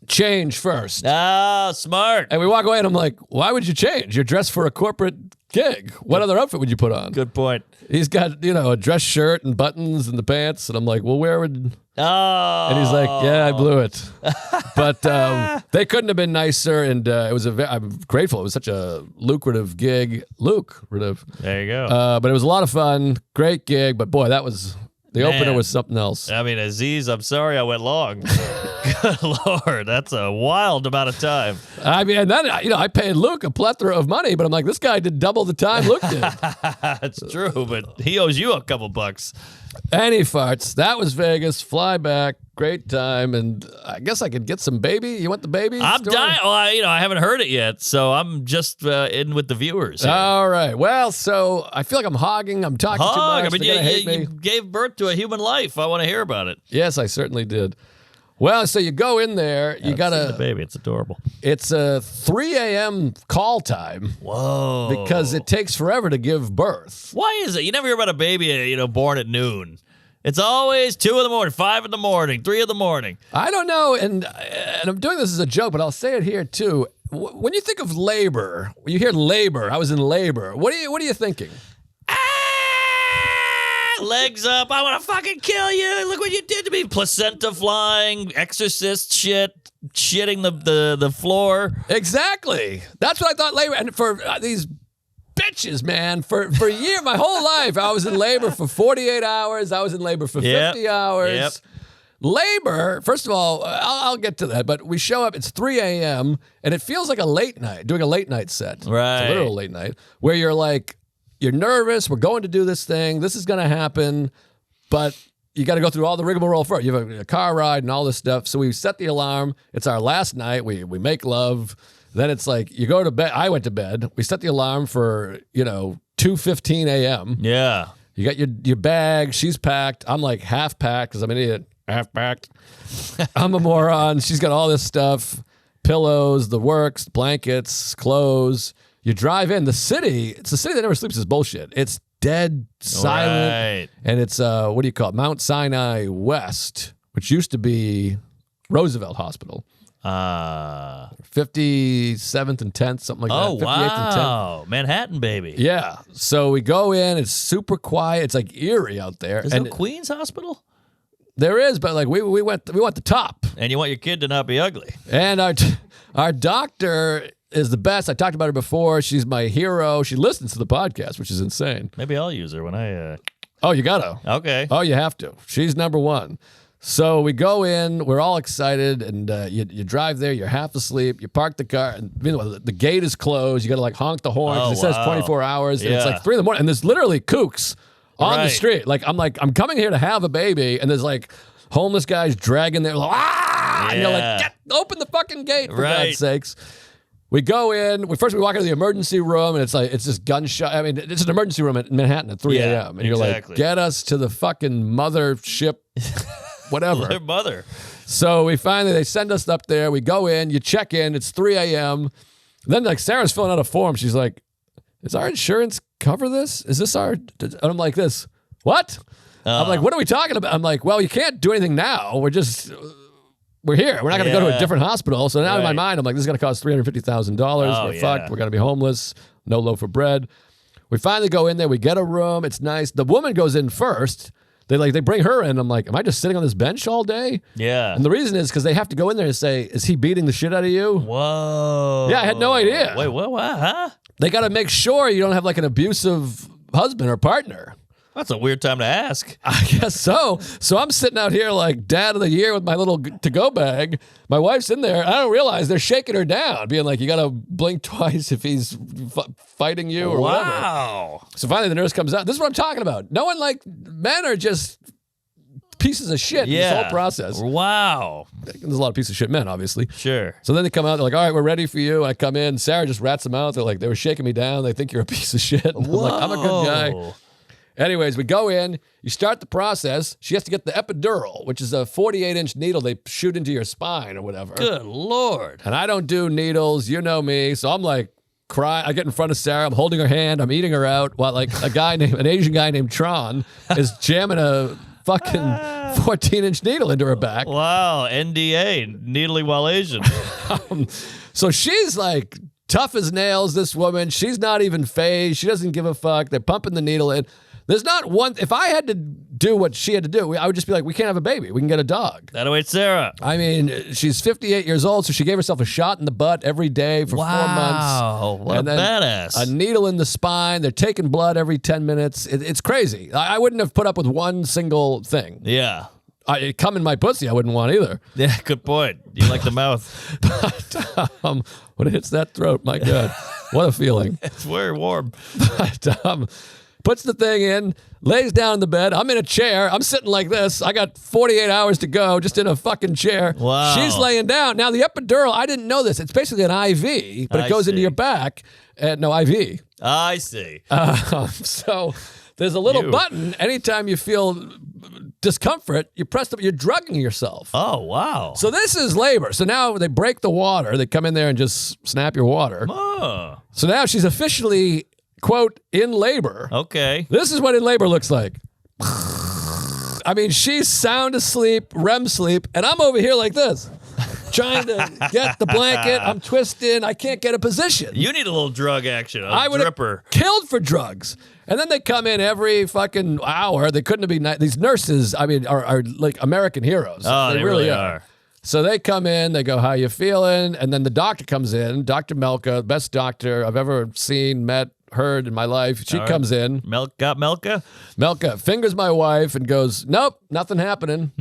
change first. Oh, smart. And we walk away, and I'm like, why would you change? You're dressed for a corporate gig. What other outfit would you put on? Good point. He's got, a dress shirt and buttons and the pants. And I'm like, well, where would... Oh. And he's like, yeah, I blew it. But they couldn't have been nicer. And it was I'm grateful. It was such a lucrative gig. Lucrative. There you go. But it was a lot of fun. Great gig. But boy, the opener was something else. I mean, Aziz, I'm sorry I went long. Good Lord, that's a wild amount of time. I mean, and then, I paid Luke a plethora of money, but I'm like, this guy did double the time Luke did. That's true, but he owes you a couple bucks. And he farts. That was Vegas. Fly back. Great time. And I guess I could get some baby. You want the baby? I'm story? dying. Well, I haven't heard it yet, so I'm just in with the viewers here. All right. Well, so I feel like I'm hogging. I'm talking too much. I mean, They're gonna hate me. you gave birth to a human life. I want to hear about it. Yes, I certainly did. Well, so you go in there. You got the baby. It's adorable. It's a 3 a.m. call time. Whoa. Because it takes forever to give birth. Why is it? You never hear about a baby, born at noon. It's always 2 in the morning, 5 in the morning, 3 in the morning. I don't know, and I'm doing this as a joke, but I'll say it here too. When you think of labor, when you hear labor, I was in labor. What are you thinking? Legs up, I want to fucking kill you. Look what you did to me. Placenta flying, exorcist shit, shitting the floor. Exactly. That's what I thought labor. And for these bitches, man, for a year, my whole life, I was in labor for 48 hours. I was in labor for 50 hours. Yep. Labor, first of all, I'll get to that, but we show up, it's 3 a.m., and it feels like a late night, doing a late night set. Right. It's a literal late night, where you're like, you're nervous, we're going to do this thing, this is going to happen, but you got to go through all the rigmarole first. You have a car ride and all this stuff, so we set the alarm. It's our last night. We make love. Then it's like, you go to bed. I went to bed. We set the alarm for, 2:15 a.m. Yeah. You got your bag. She's packed. I'm like half packed because I'm an idiot. Half packed. I'm a moron. She's got all this stuff. Pillows, the works, blankets, clothes. You drive in. It's the city that never sleeps is bullshit. It's dead silent. Right. And it's, what do you call it? Mount Sinai West, which used to be Roosevelt Hospital. 57th and 10th, something like Oh, that. 58th and 10th. wow. Manhattan, baby. Yeah. So we go in. It's super quiet. It's like eerie out there. There's no Queens Hospital? There is, but like we want the top. And you want your kid to not be ugly. And our doctor is the best. I talked about her before. She's my hero. She listens to the podcast, which is insane. Maybe I'll use her when I... Oh, you gotta. Okay. Oh, you have to. She's number one. So we go in. We're all excited, and you drive there. You're half asleep. You park the car, and the gate is closed. You got to like honk the horn. 'Cause it says 24 hours, and it's like 3 a.m. And there's literally kooks on the street. I'm coming here to have a baby, and there's like homeless guys dragging their and you're like, open the fucking gate for God's sakes. We go in. We walk into the emergency room, and it's just gunshot. I mean, it's an emergency room in Manhattan at 3 a.m. And you're like, get us to the fucking mothership, whatever. Their mother. So they send us up there. We go in. You check in. It's 3 a.m. Then like Sarah's filling out a form. She's like, "Does our insurance cover this? Is this our?" And I'm like, "This what?" I'm like, "What are we talking about?" I'm like, "Well, you can't do anything now. We're here. We're not going to go to a different hospital." So now in my mind, I'm like, this is going to cost $350,000. We're fucked. We're going to be homeless. No loaf of bread. We finally go in there. We get a room. It's nice. The woman goes in first. They bring her in. I'm like, am I just sitting on this bench all day? Yeah. And the reason is because they have to go in there and say, is he beating the shit out of you? Whoa. Yeah, I had no idea. Wait, what? Huh? They got to make sure you don't have like an abusive husband or partner. That's a weird time to ask. I guess so. So I'm sitting out here like dad of the year with my little to-go bag. My wife's in there. I don't realize they're shaking her down, being like, you got to blink twice if he's fighting you or whatever. Wow. So finally the nurse comes out. This is what I'm talking about. No one men are just pieces of shit in this whole process. Wow. There's a lot of pieces of shit men, obviously. Sure. So then they come out. They're like, all right, we're ready for you. I come in. Sarah just rats them out. They're like, they were shaking me down. They think you're a piece of shit. I'm like, I'm a good guy. Anyways, we go in, you start the process. She has to get the epidural, which is a 48-inch needle they shoot into your spine or whatever. Good Lord. And I don't do needles, you know me. So I'm like, cry. I get in front of Sarah. I'm holding her hand. I'm eating her out while like an Asian guy named Tron is jamming a fucking 14-inch needle into her back. Wow. NDA, needling while Asian. So she's like tough as nails, this woman. She's not even phased. She doesn't give a fuck. They're pumping the needle in. There's not one. If I had to do what she had to do, I would just be like, we can't have a baby. We can get a dog. That awaits Sarah. I mean, she's 58 years old, so she gave herself a shot in the butt every day for 4 months. Wow, what a badass. A needle in the spine. They're taking blood every 10 minutes. It's crazy. I wouldn't have put up with one single thing. Yeah. It come in my pussy, I wouldn't want either. Yeah, good point. You like the mouth. But when it hits that throat, my God, what a feeling. It's very warm. But puts the thing in, lays down in the bed. I'm in a chair. I'm sitting like this. I got 48 hours to go, just in a fucking chair. Wow. She's laying down. Now, the epidural, I didn't know this. It's basically an IV, but it goes into your back. No, IV. I see. So there's a little button. Anytime you feel discomfort, you press you're drugging yourself. Oh, wow. So this is labor. So now they break the water. They come in there and just snap your water. Oh. So now she's officially, quote, in labor. Okay. This is what in labor looks like. I mean, she's sound asleep, REM sleep, and I'm over here like this, trying to get the blanket. I'm twisting. I can't get a position. You need a little drug action. I would have dripper. killed for drugs. And then they come in every fucking hour. They couldn't have been. These nurses, I mean, are like American heroes. Oh, they really are. So they come in, they go, how you feeling? And then the doctor comes in, Dr. Melka, best doctor I've ever seen, met, heard in my life. She comes in. Got Melka? Melka fingers my wife and goes, nope, nothing happening.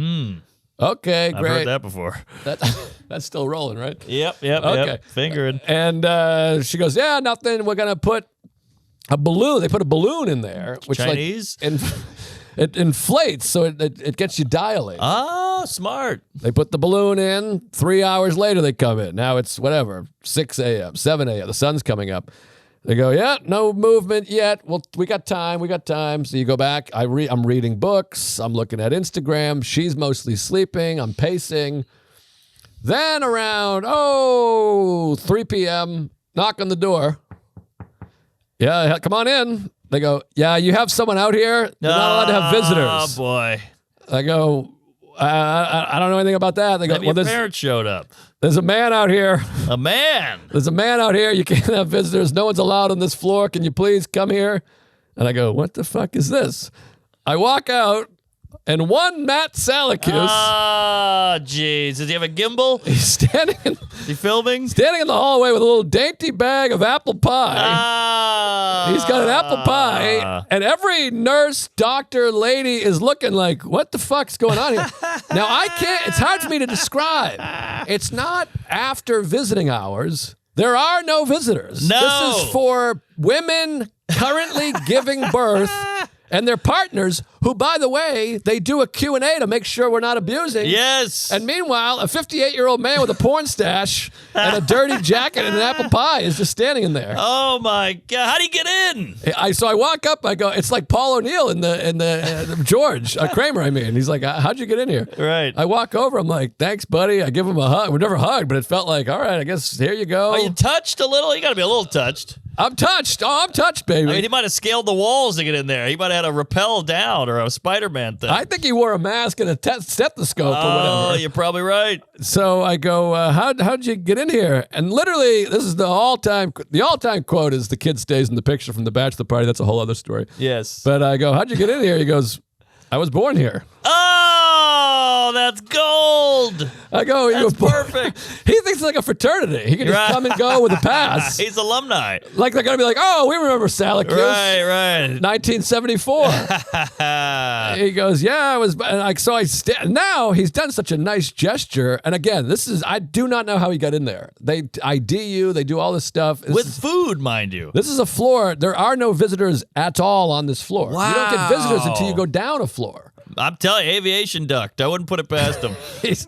Okay, I've great. heard that before. That's still rolling, right? Yep. Okay. Fingering. And she goes, yeah, nothing. We're going to put a balloon. They put a balloon in there. Which Chinese? It inflates, so it gets you dilated. Oh, smart. They put the balloon in. 3 hours later, they come in. Now it's whatever, 6 a.m., 7 a.m. The sun's coming up. They go, yeah, no movement yet. Well, we got time. So you go back. I'm reading books. I'm looking at Instagram. She's mostly sleeping. I'm pacing. Then around, 3 p.m., knock on the door. Yeah, come on in. They go, yeah, you have someone out here? They're not allowed to have visitors. Oh, boy. I go, I don't know anything about that. They go, Maybe your parents showed up. There's a man out here. A man? There's a man out here. You can't have visitors. No one's allowed on this floor. Can you please come here? And I go, what the fuck is this? I walk out, and one Matt Salacuse. Oh, jeez. Does he have a gimbal? He's standing in the hallway with a little dainty bag of apple pie. He's got an apple pie, and every nurse, doctor, lady is looking like, what the fuck's going on here? Now, it's hard for me to describe. It's not after visiting hours. There are no visitors. No. This is for women currently giving birth and their partners, who, by the way, they do a Q&A to make sure we're not abusing. Yes. And meanwhile, a 58-year-old man with a porn stash and a dirty jacket and an apple pie is just standing in there. Oh, my God. How do you get in? So I walk up, I go, it's like Paul O'Neill in the George, Kramer, I mean. He's like, how'd you get in here? Right. I walk over, I'm like, thanks, buddy. I give him a hug. We never hugged, but it felt like, all right, I guess here you go. Are you touched a little? You got to be a little touched. I'm touched. Oh, I'm touched, baby. I mean, he might have scaled the walls to get in there. He might have had a rappel down or a Spider-Man thing. I think he wore a mask and a stethoscope or whatever. Oh, you're probably right. So I go, how'd you get in here? And literally, this is the all-time quote is the kid stays in the picture from the bachelor party. That's a whole other story. Yes. But I go, how'd you get in here? He goes, I was born here. Oh, that's gold. I go, That's perfect. He thinks it's like a fraternity. He can just come and go with a pass. He's alumni. Like they're going to be like, oh, we remember Salacuse. Right. 1974. He goes, yeah, I was. And now he's done such a nice gesture. And again, I do not know how he got in there. They ID you. They do all this stuff. With food, mind you. This is a floor. There are no visitors at all on this floor. Wow. You don't get visitors until you go down a floor. I'm telling you, aviation duct. I wouldn't put it past him. He's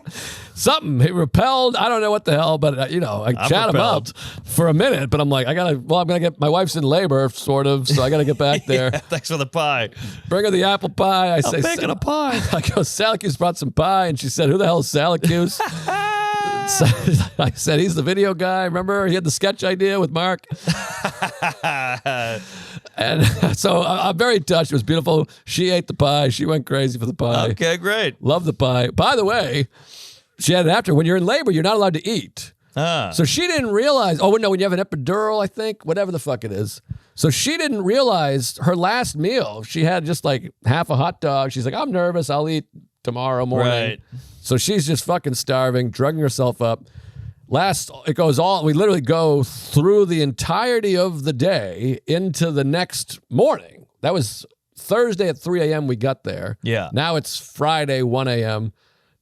something. He repelled. I don't know what the hell, but I chat him up repelled. for a minute. But I'm like, I'm gonna get. My wife's in labor, sort of, so I gotta get back there. Yeah, thanks for the pie. Bring her the apple pie. I'm making a pie. I go, Salacuse brought some pie, and she said, "Who the hell is Salacuse?" So I said, "He's the video guy. Remember, he had the sketch idea with Mark." And so I'm very touched. It was beautiful. She ate the pie. She went crazy for the pie. Okay, great. Love the pie. By the way, she had it after. When you're in labor, you're not allowed to eat. So she didn't realize. Oh, no, when you have an epidural, I think, whatever the fuck it is. So she didn't realize her last meal. She had just like half a hot dog. She's like, I'm nervous. I'll eat tomorrow morning. Right. So she's just fucking starving, drugging herself up. We literally go through the entirety of the day into the next morning. That was Thursday at 3 a.m. we got there. Yeah. Now it's Friday, 1 a.m.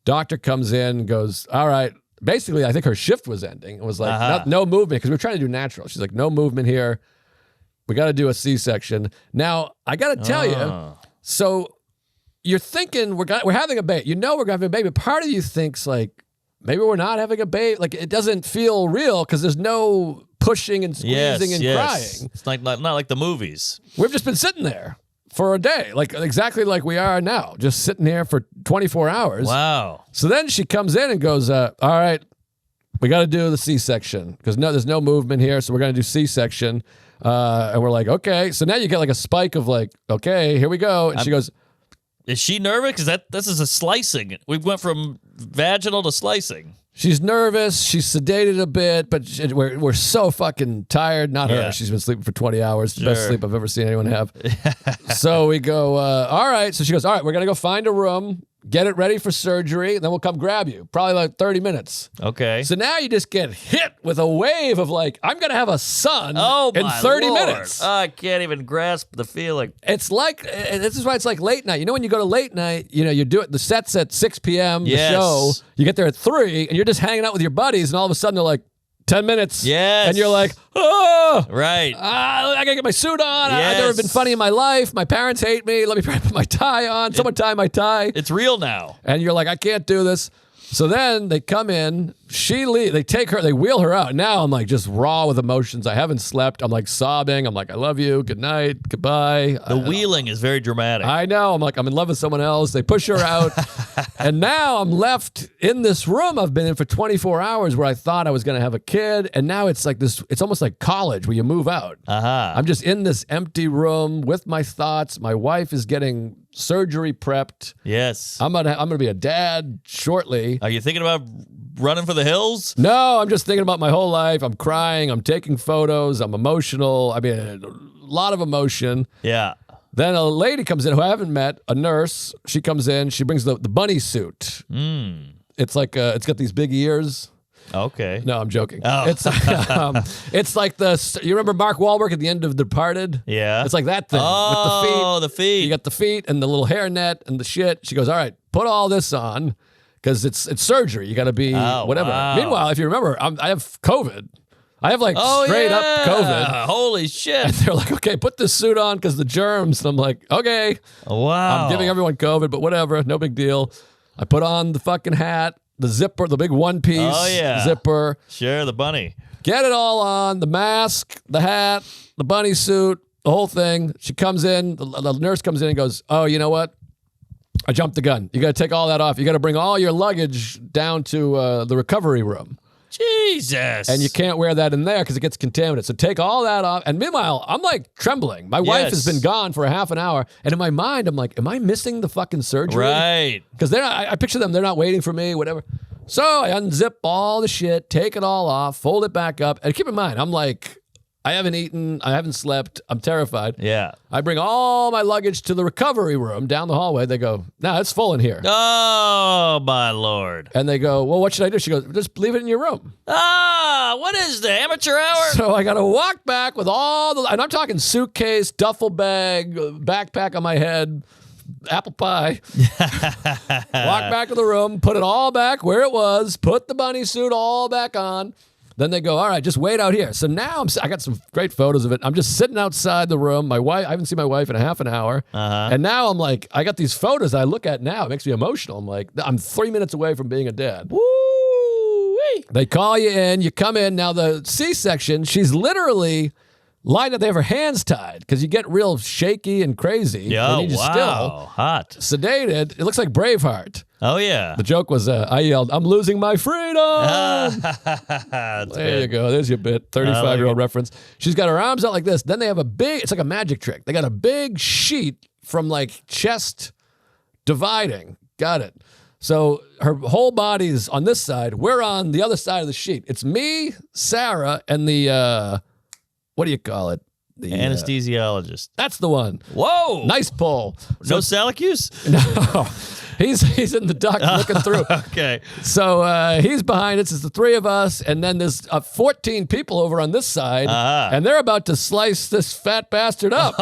Doctor comes in and goes, all right. Basically, I think her shift was ending. It was like, no movement, because we were trying to do natural. She's like, no movement here. We got to do a C-section. Now, I got to tell you, so you're thinking we're having a baby. You know we're going to have a baby. Part of you thinks like, maybe we're not having a baby. Like, it doesn't feel real because there's no pushing and squeezing and crying. It's like not like the movies. We've just been sitting there for a day, like exactly like we are now, just sitting here for 24 hours. Wow. So then she comes in and goes, all right, we got to do the C-section because there's no movement here, so we're going to do C-section. And we're like, okay. So now you get like a spike of like, okay, here we go. And she goes, is she nervous? Because this is a slicing. We went from vaginal to slicing. she's nervous. She's sedated a bit, but we're so fucking tired. Not her. She's been sleeping for 20 hours. The best sleep I've ever seen anyone have. So we go, all right. So she goes, all right, we're going to go find a room, get it ready for surgery, then we'll come grab you. Probably like 30 minutes. Okay. So now you just get hit with a wave of like, I'm going to have a son in 30 minutes. I can't even grasp the feeling. It's like, this is why it's like late night. You know, when you go to late night, you do it, the set's at 6 p.m., the show, you get there at 3, and you're just hanging out with your buddies, and all of a sudden they're like, 10 minutes. Yes. And you're like, oh. Right. I got to get my suit on. I've never been funny in my life. My parents hate me. Let me try to put my tie on. Someone tie my tie. It's real now. And you're like, I can't do this. So then they come in, they take her, they wheel her out. Now I'm like just raw with emotions. I haven't slept. I'm like sobbing. I'm like, I love you. Good night. Goodbye. The wheeling is very dramatic. I know. I'm like, I'm in love with someone else. They push her out. And now I'm left in this room I've been in for 24 hours where I thought I was going to have a kid. And now it's like this, it's almost like college where you move out. I'm just in this empty room with my thoughts. My wife is getting surgery prepped. Yes. I'm gonna be a dad shortly. Are you thinking about running for the hills? No, I'm just thinking about my whole life. I'm crying. I'm taking photos. I'm emotional. I mean, a lot of emotion. Yeah. Then a lady comes in who I haven't met, a nurse. She comes in. She brings the bunny suit. It's like it's got these big ears. Okay. No, I'm joking. Oh. It's like you remember Mark Wahlberg at the end of Departed? Yeah. It's like that thing with the feet. Oh, the feet. You got the feet and the little hairnet and the shit. She goes, all right, put all this on because it's surgery. You got to be whatever. Wow. Meanwhile, if you remember, I have COVID. I have like straight up COVID. Holy shit. And they're like, okay, put this suit on because the germs. And I'm like, okay. Wow. I'm giving everyone COVID, but whatever. No big deal. I put on the fucking hat. The zipper, the big one piece zipper. Sure, the bunny. Get it all on, the mask, the hat, the bunny suit, the whole thing. She comes in, the nurse comes in and goes, oh, you know what? I jumped the gun. You got to take all that off. You got to bring all your luggage down to the recovery room. Jesus. And you can't wear that in there because it gets contaminated. So take all that off. And meanwhile, I'm like trembling. My wife has been gone for a half an hour. And in my mind, I'm like, am I missing the fucking surgery? Right. Because I picture them, they're not waiting for me, whatever. So I unzip all the shit, take it all off, fold it back up. And keep in mind, I'm like, I haven't eaten, I haven't slept, I'm terrified. Yeah. I bring all my luggage to the recovery room down the hallway. They go, no, it's full in here. Oh, my Lord. And they go, well, what should I do? She goes, just leave it in your room. What is the amateur hour? So I got to walk back with and I'm talking suitcase, duffel bag, backpack on my head, apple pie. Walk back to the room, put it all back where it was, put the bunny suit all back on. Then they go, all right, just wait out here. So now I got some great photos of it. I'm just sitting outside the room. My wife, I haven't seen my wife in a half an hour. And now I'm like, I got these photos I look at now. It makes me emotional. I'm like, I'm 3 minutes away from being a dad. Woo! They call you in, you come in. Now the C-section, she's literally lined up. They have her hands tied because you get real shaky and crazy. Yeah, and you just wow. Hot. sedated. It looks like Braveheart. Oh, yeah. The joke was, I yelled, I'm losing my freedom. There you go. There's your bit. 35-year-old reference. She's got her arms out like this. Then they have it's like a magic trick. They got a big sheet from like chest dividing. Got it. So her whole body's on this side. We're on the other side of the sheet. It's me, Sarah, and the, what do you call it? The anesthesiologist. That's the one. Whoa. Nice pull. No Salacuse? No. He's in the duct looking through. Okay. So he's behind us. It's the three of us, and then there's 14 people over on this side, and they're about to slice this fat bastard up.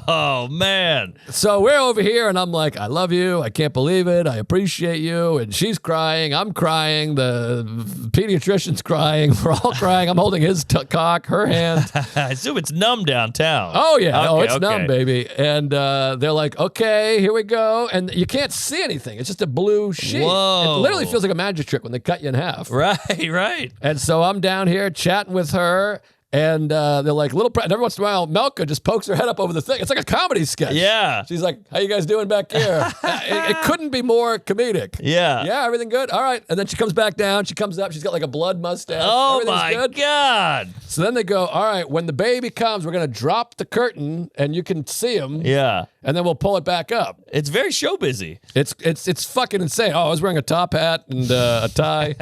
Oh, man. So we're over here, and I'm like, I love you. I can't believe it. I appreciate you. And she's crying. I'm crying. The pediatrician's crying. We're all crying. I'm holding his cock, her hand. I assume it's numb downtown. Oh, yeah. Okay, It's numb, baby. And they're like, okay, here we go. And you can't see anything. It's just a blue sheet. Whoa. It literally feels like a magic trick when they cut you in half. Right. And so I'm down here chatting with her, and they're like, and every once in a while, Melka just pokes her head up over the thing. It's like a comedy sketch. Yeah. She's like, how you guys doing back here? it couldn't be more comedic. Yeah. Yeah, everything good? All right. And then she comes back down. She comes up. She's got like a blood mustache. Oh, Everything's my good. God. So then they go, all right, when the baby comes, we're going to drop the curtain, and you can see him. Yeah. And then we'll pull it back up. It's very show busy. It's fucking insane. Oh, I was wearing a top hat and a tie.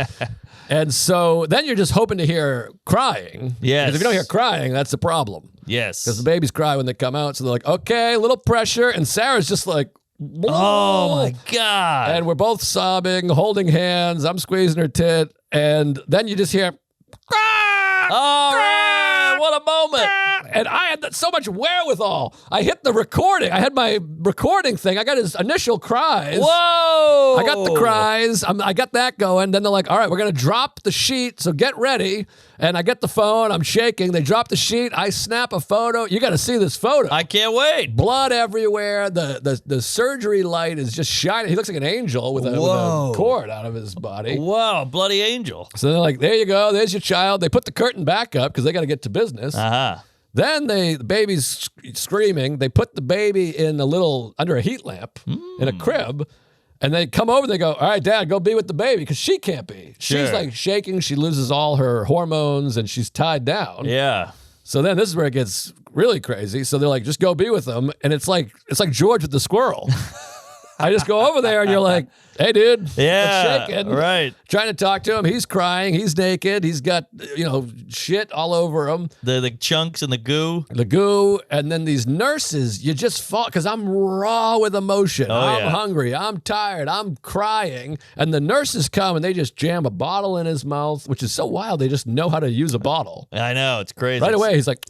And so then you're just hoping to hear crying. Yes. 'Cause if you don't hear crying, that's the problem. Yes. Because the babies cry when they come out. So they're like, okay, a little pressure. And Sarah's just like, Oh, my God. And we're both sobbing, holding hands. I'm squeezing her tit. And then you just hear, Oh, man, what a moment. and I had so much wherewithal. I hit the recording. I had my recording thing. I got his initial cries. Whoa. I got the cries. I got that going. Then they're like, all right, we're going to drop the sheet, so get ready. And I get the phone. I'm shaking. They drop the sheet. I snap a photo. You got to see this photo. I can't wait. Blood everywhere. The surgery light is just shining. He looks like an angel with a cord out of his body. Wow, bloody angel. So they're like, there you go. There's your child. They put the curtain back up because they got to get to business. Uh-huh. Then the baby's screaming. They put the baby in under a heat lamp in a crib. And they come over and they go, all right, Dad, go be with the baby because she can't be. Sure. She's like shaking. She loses all her hormones and she's tied down. Yeah. So then this is where it gets really crazy. So they're like, just go be with them. And it's like George with the squirrel. I just go over there and you're like, hey, dude. Yeah. Shaking. Right. Trying to talk to him. He's crying. He's naked. He's got, shit all over him. The chunks and the goo. The goo. And then these nurses, you just fall because I'm raw with emotion. I'm hungry. I'm tired. I'm crying. And the nurses come and they just jam a bottle in his mouth, which is so wild. They just know how to use a bottle. I know. It's crazy. Right away, he's like,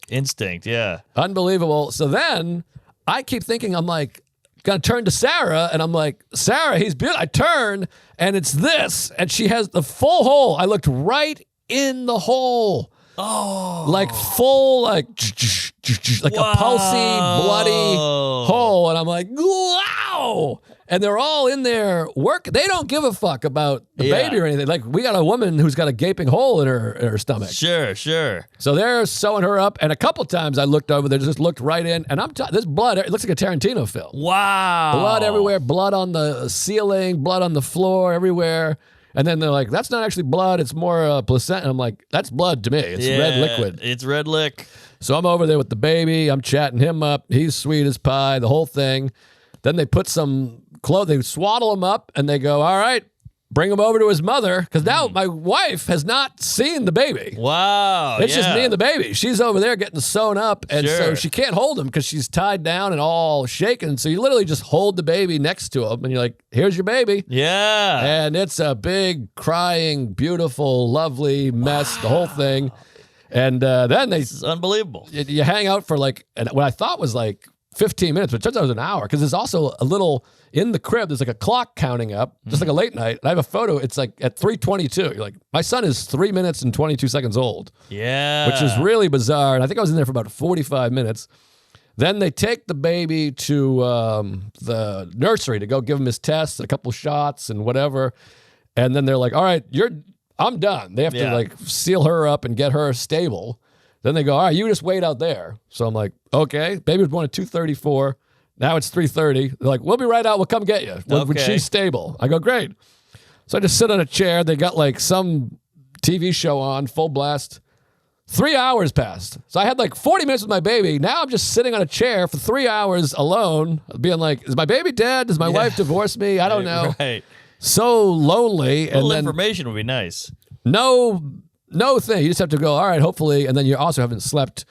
instinct. Yeah. unbelievable. So then I keep thinking, I'm like, gonna turn to Sarah, and I'm like, Sarah, he's beautiful. I turn, and it's this, and she has the full hole. I looked right in the hole. Oh. Like full, like a pulsy, bloody hole. And I'm like, wow. And they're all in there work. They don't give a fuck about the baby or anything. Like, we got a woman who's got a gaping hole in her stomach. Sure. So they're sewing her up. And a couple times I looked over there, just looked right in. And this blood, it looks like a Tarantino film. Wow. Blood everywhere, blood on the ceiling, blood on the floor, everywhere. And then they're like, that's not actually blood. It's more placenta. And I'm like, that's blood to me. It's red liquid. It's red lick. So I'm over there with the baby. I'm chatting him up. He's sweet as pie, the whole thing. Then they put some clothes, they swaddle him up, and they go, all right, bring him over to his mother. Because now my wife has not seen the baby. Wow. It's just me and the baby. She's over there getting sewn up. And so she can't hold him because she's tied down and all shaken. So you literally just hold the baby next to him. And you're like, here's your baby. Yeah. And it's a big, crying, beautiful, lovely mess, the whole thing. And then This is unbelievable. you hang out for like what I thought was like 15 minutes, but it turns out it was an hour because there's also a little in the crib. There's like a clock counting up, just like a late night. And I have a photo. It's like at 3:22. You're like, my son is 3 minutes and 22 seconds old. Yeah. Which is really bizarre. And I think I was in there for about 45 minutes. Then they take the baby to the nursery to go give him his tests, a couple shots and whatever. And then they're like, all right, I'm done. They have to like seal her up and get her stable. Then they go, all right, you just wait out there. So I'm like, okay. Baby was born at 2:34. Now it's 3:30. They're like, we'll be right out. We'll come get you when she's stable. I go, great. So I just sit on a chair. They got like some TV show on, full blast. 3 hours passed. So I had like 40 minutes with my baby. Now I'm just sitting on a chair for 3 hours alone, being like, is my baby dead? Does my wife divorce me? I don't know. Right. So lonely. A little information would be nice. No thing. You just have to go, all right, hopefully. And then you also haven't slept.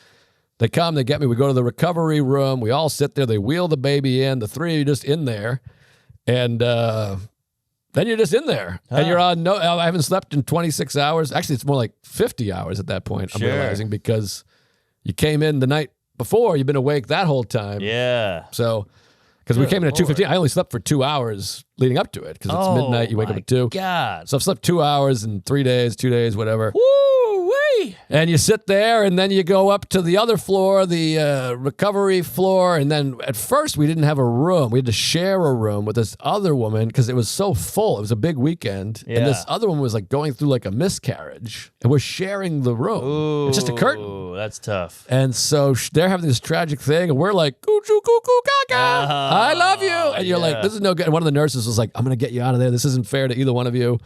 They come, they get me. We go to the recovery room. We all sit there. They wheel the baby in. The three of you just in there. And then you're just in there. And you're on I haven't slept in 26 hours. Actually, it's more like 50 hours at that point, I'm realizing, because you came in the night before. You've been awake that whole time. Yeah. So, because we came in at 2:15. I only slept for 2 hours leading up to it because it's midnight. You wake up at 2. God. So I've slept 2 hours in 3 days, 2 days, whatever. Woo-wee. And you sit there, and then you go up to the other floor, the recovery floor. And then at first, we didn't have a room. We had to share a room with this other woman because it was so full. It was a big weekend. Yeah. And this other woman was like going through like a miscarriage. And we're sharing the room. Ooh, it's just a curtain. That's tough. And so they're having this tragic thing, and we're like, cuckoo, cuckoo, caca, I love you. And you're like, this is no good. And one of the nurses was like, I'm going to get you out of there. This isn't fair to either one of you.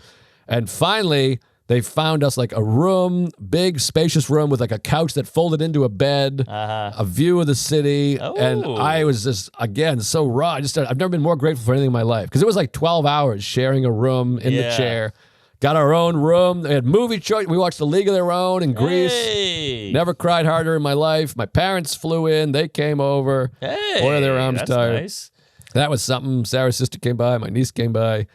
And finally, they found us like a room, big, spacious room with like a couch that folded into a bed, a view of the city. And I was just, again, so raw. I've never been more grateful for anything in my life because it was like 12 hours sharing a room in the chair. Got our own room. They had movie choice. We watched A League of Their Own in Greece. Hey. Never cried harder in my life. My parents flew in. They came over. Hey, Boy, their arms that's tired. nice. That was something. Sarah's sister came by. My niece came by.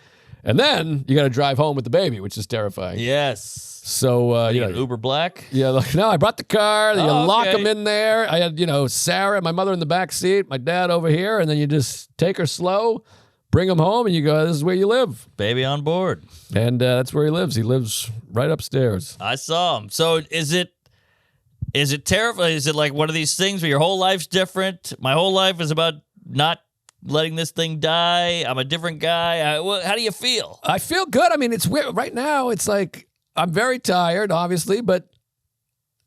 And then you got to drive home with the baby, which is terrifying. Yes. So, You got Uber Black? Yeah, like, no, I brought the car. You lock okay. them in there. I had, Sarah, my mother in the back seat, my dad over here, and then you just take her slow, bring him home, and you go, this is where you live. Baby on board. And that's where he lives. He lives right upstairs. I saw him. So is it terrifying? Is it like one of these things where your whole life's different? My whole life is about not letting this thing die. I'm a different guy. How do you feel? I feel good. I mean, it's weird. Right now, it's like I'm very tired, obviously, but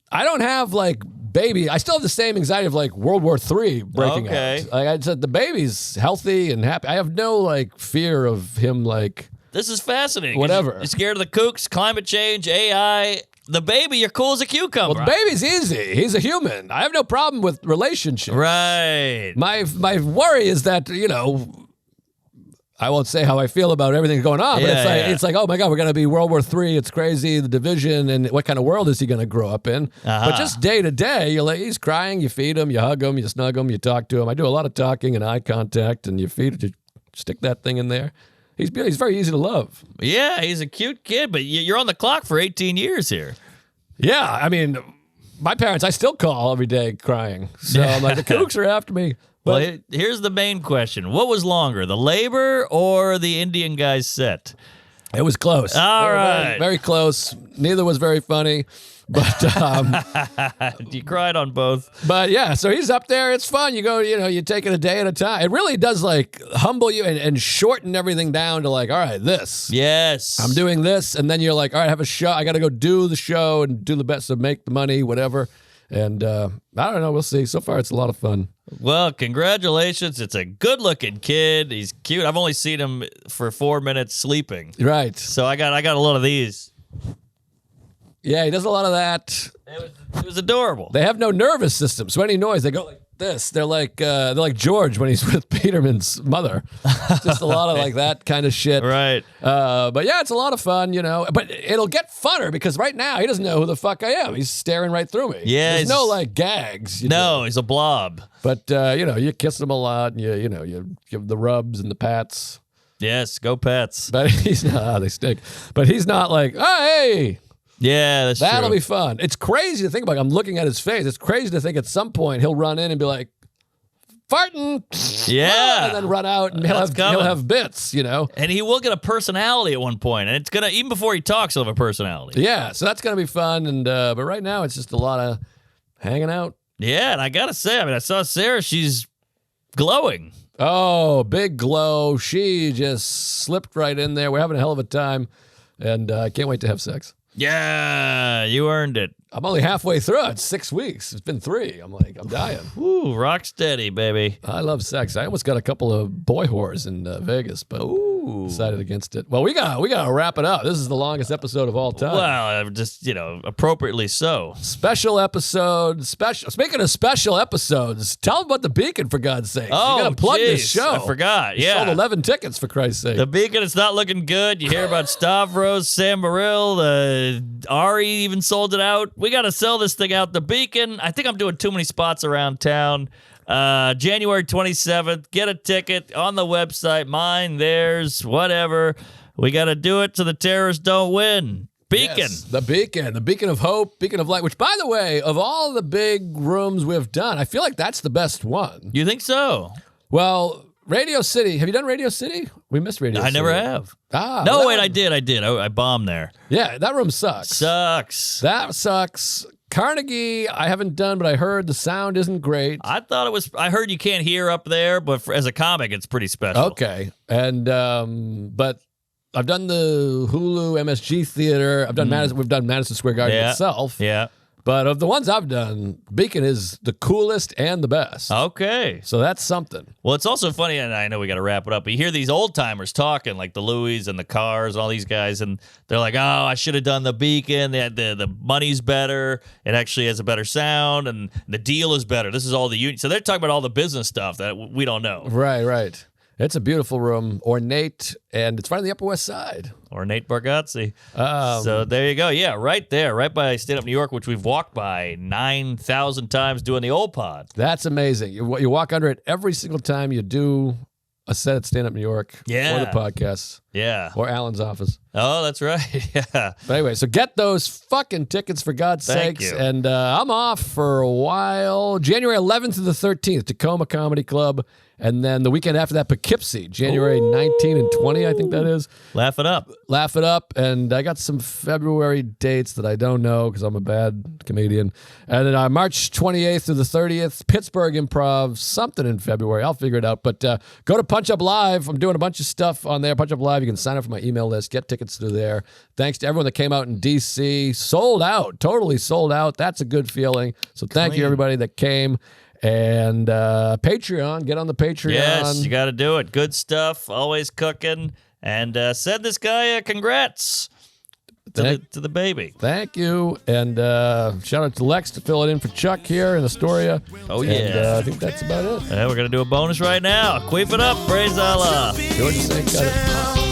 I don't have like baby. I still have the same anxiety of like World War III breaking out. Like I said, the baby's healthy and happy. I have no like fear of him like. This is fascinating. Whatever. You're scared of the kooks, climate change, AI. The baby, you're cool as a cucumber. Well, the baby's easy. He's a human. I have no problem with relationships. Right. My worry is that, I won't say how I feel about everything going on, but it's like, oh my God, we're going to be World War III. It's crazy, the division, and what kind of world is he going to grow up in? But just day to day, he's crying, you feed him, you hug him, you snug him, you talk to him. I do a lot of talking and eye contact, and you stick that thing in there. He's very easy to love. Yeah, he's a cute kid, but you're on the clock for 18 years here. Yeah, I mean, my parents, I still call every day crying. So I'm like, the kooks are after me. But Well, here's the main question. What was longer, the labor or the Indian guy's set? it was close. All They were right. very, very close. Neither was very funny. But You cried on both. But yeah, so he's up there. It's fun. You go, you take it a day at a time. It really does like humble you and shorten everything down to like, all right, this. Yes. I'm doing this. And then you're like, all right, I have a show. I got to go do the show and do the best to make the money, whatever. And I don't know. We'll see. So far, it's a lot of fun. Well, congratulations. It's a good-looking kid. He's cute. I've only seen him for 4 minutes sleeping. Right. So I got a lot of these. Yeah, he does a lot of that. It was adorable. They have no nervous system. So any noise, they go like this. They're like George when he's with Peterman's mother. Just a lot of like that kind of shit. Right. But yeah, it's a lot of fun, But it'll get funner because right now he doesn't know who the fuck I am. He's staring right through me. Yeah, There's no like gags. No, he's a blob. But you kiss him a lot and you give the rubs and the pats. Yes, go pets. But he's not, they stink. But he's not like, oh, hey. Yeah, that's That'll true. be fun. It's crazy to think about. I'm looking at his face. It's crazy to think at some point he'll run in and be like, farting. Yeah. And then run out, and he'll have bits, And he will get a personality at one point, and it's gonna, even before he talks, he'll have a personality. Yeah, so that's gonna be fun. And but right now it's just a lot of hanging out. Yeah, and I gotta say, I saw Sarah, she's glowing. Oh, big glow. She just slipped right in there. We're having a hell of a time, and I can't wait to have sex. Yeah, you earned it. I'm only halfway through. It's 6 weeks. It's been 3. I'm dying. Woo, rock steady, baby. I love sex. I almost got a couple of boy whores in Vegas, but decided against it. Well, we gotta wrap it up. This is the longest episode of all time. Well, just, appropriately so. Special episode. Speaking of special episodes, tell them about the Beacon, for God's sake. Oh, you gotta plug this show. I forgot. You sold 11 tickets, for Christ's sake. The Beacon, it's not looking good. You hear about Stavros, Sam Morril, Ari even sold it out. We got to sell this thing out. The Beacon, I think I'm doing too many spots around town. January 27th, get a ticket on the website, mine, theirs, whatever. We got to do it so the terrorists don't win. Beacon. Yes, the Beacon of Hope, Beacon of Light, which, by the way, of all the big rooms we've done, I feel like that's the best one. You think so? Well, Radio City. Have you done Radio City? We missed Radio City. I never have. No, wait, I did. I bombed there. Yeah, that room sucks. That sucks. Carnegie, I haven't done, but I heard the sound isn't great. I heard you can't hear up there, but as a comic, it's pretty special. Okay. And, but I've done the Hulu MSG Theater. I've done we've done Madison Square Garden itself. Yeah. But of the ones I've done, Beacon is the coolest and the best. Okay. So that's something. Well, it's also funny, and I know we got to wrap it up, but you hear these old-timers talking, like the Louis and the Cars, all these guys, and they're like, oh, I should have done the Beacon. The money's better. It actually has a better sound, and the deal is better. This is all the union. So they're talking about all the business stuff that we don't know. Right. It's a beautiful room, ornate, and it's right on the Upper West Side. Ornate Bargatze. So there you go. Yeah, right there, right by Stand Up New York, which we've walked by 9,000 times doing the old pod. That's amazing. You walk under it every single time you do a set at Stand Up New York. Yeah. Or the podcast. Yeah. Or Alan's office. Oh, that's right. Yeah. But anyway, so get those fucking tickets, for God's Thank sakes. you. And I'm off for a while. January 11th to the 13th, Tacoma Comedy Club. And then the weekend after that, Poughkeepsie, January 19 and 20, I think that is. Laugh it up. Laugh it up. And I got some February dates that I don't know because I'm a bad comedian. And then March 28th through the 30th, Pittsburgh Improv, something in February. I'll figure it out. But go to Punch Up Live. I'm doing a bunch of stuff on there. Punch Up Live. You can sign up for my email list, get tickets through there. Thanks to everyone that came out in D.C. Sold out. Totally sold out. That's a good feeling. So thank you, everybody that came. And Patreon, get on the Patreon. Yes, you got to do it. Good stuff, always cooking. And send this guy congrats to the baby. Thank you. And shout out to Lex to fill it in for Chuck here in Astoria. Oh, yeah. And I think that's about it. We're going to do a bonus right now. Queef it up. Praise Allah. George, say cut it.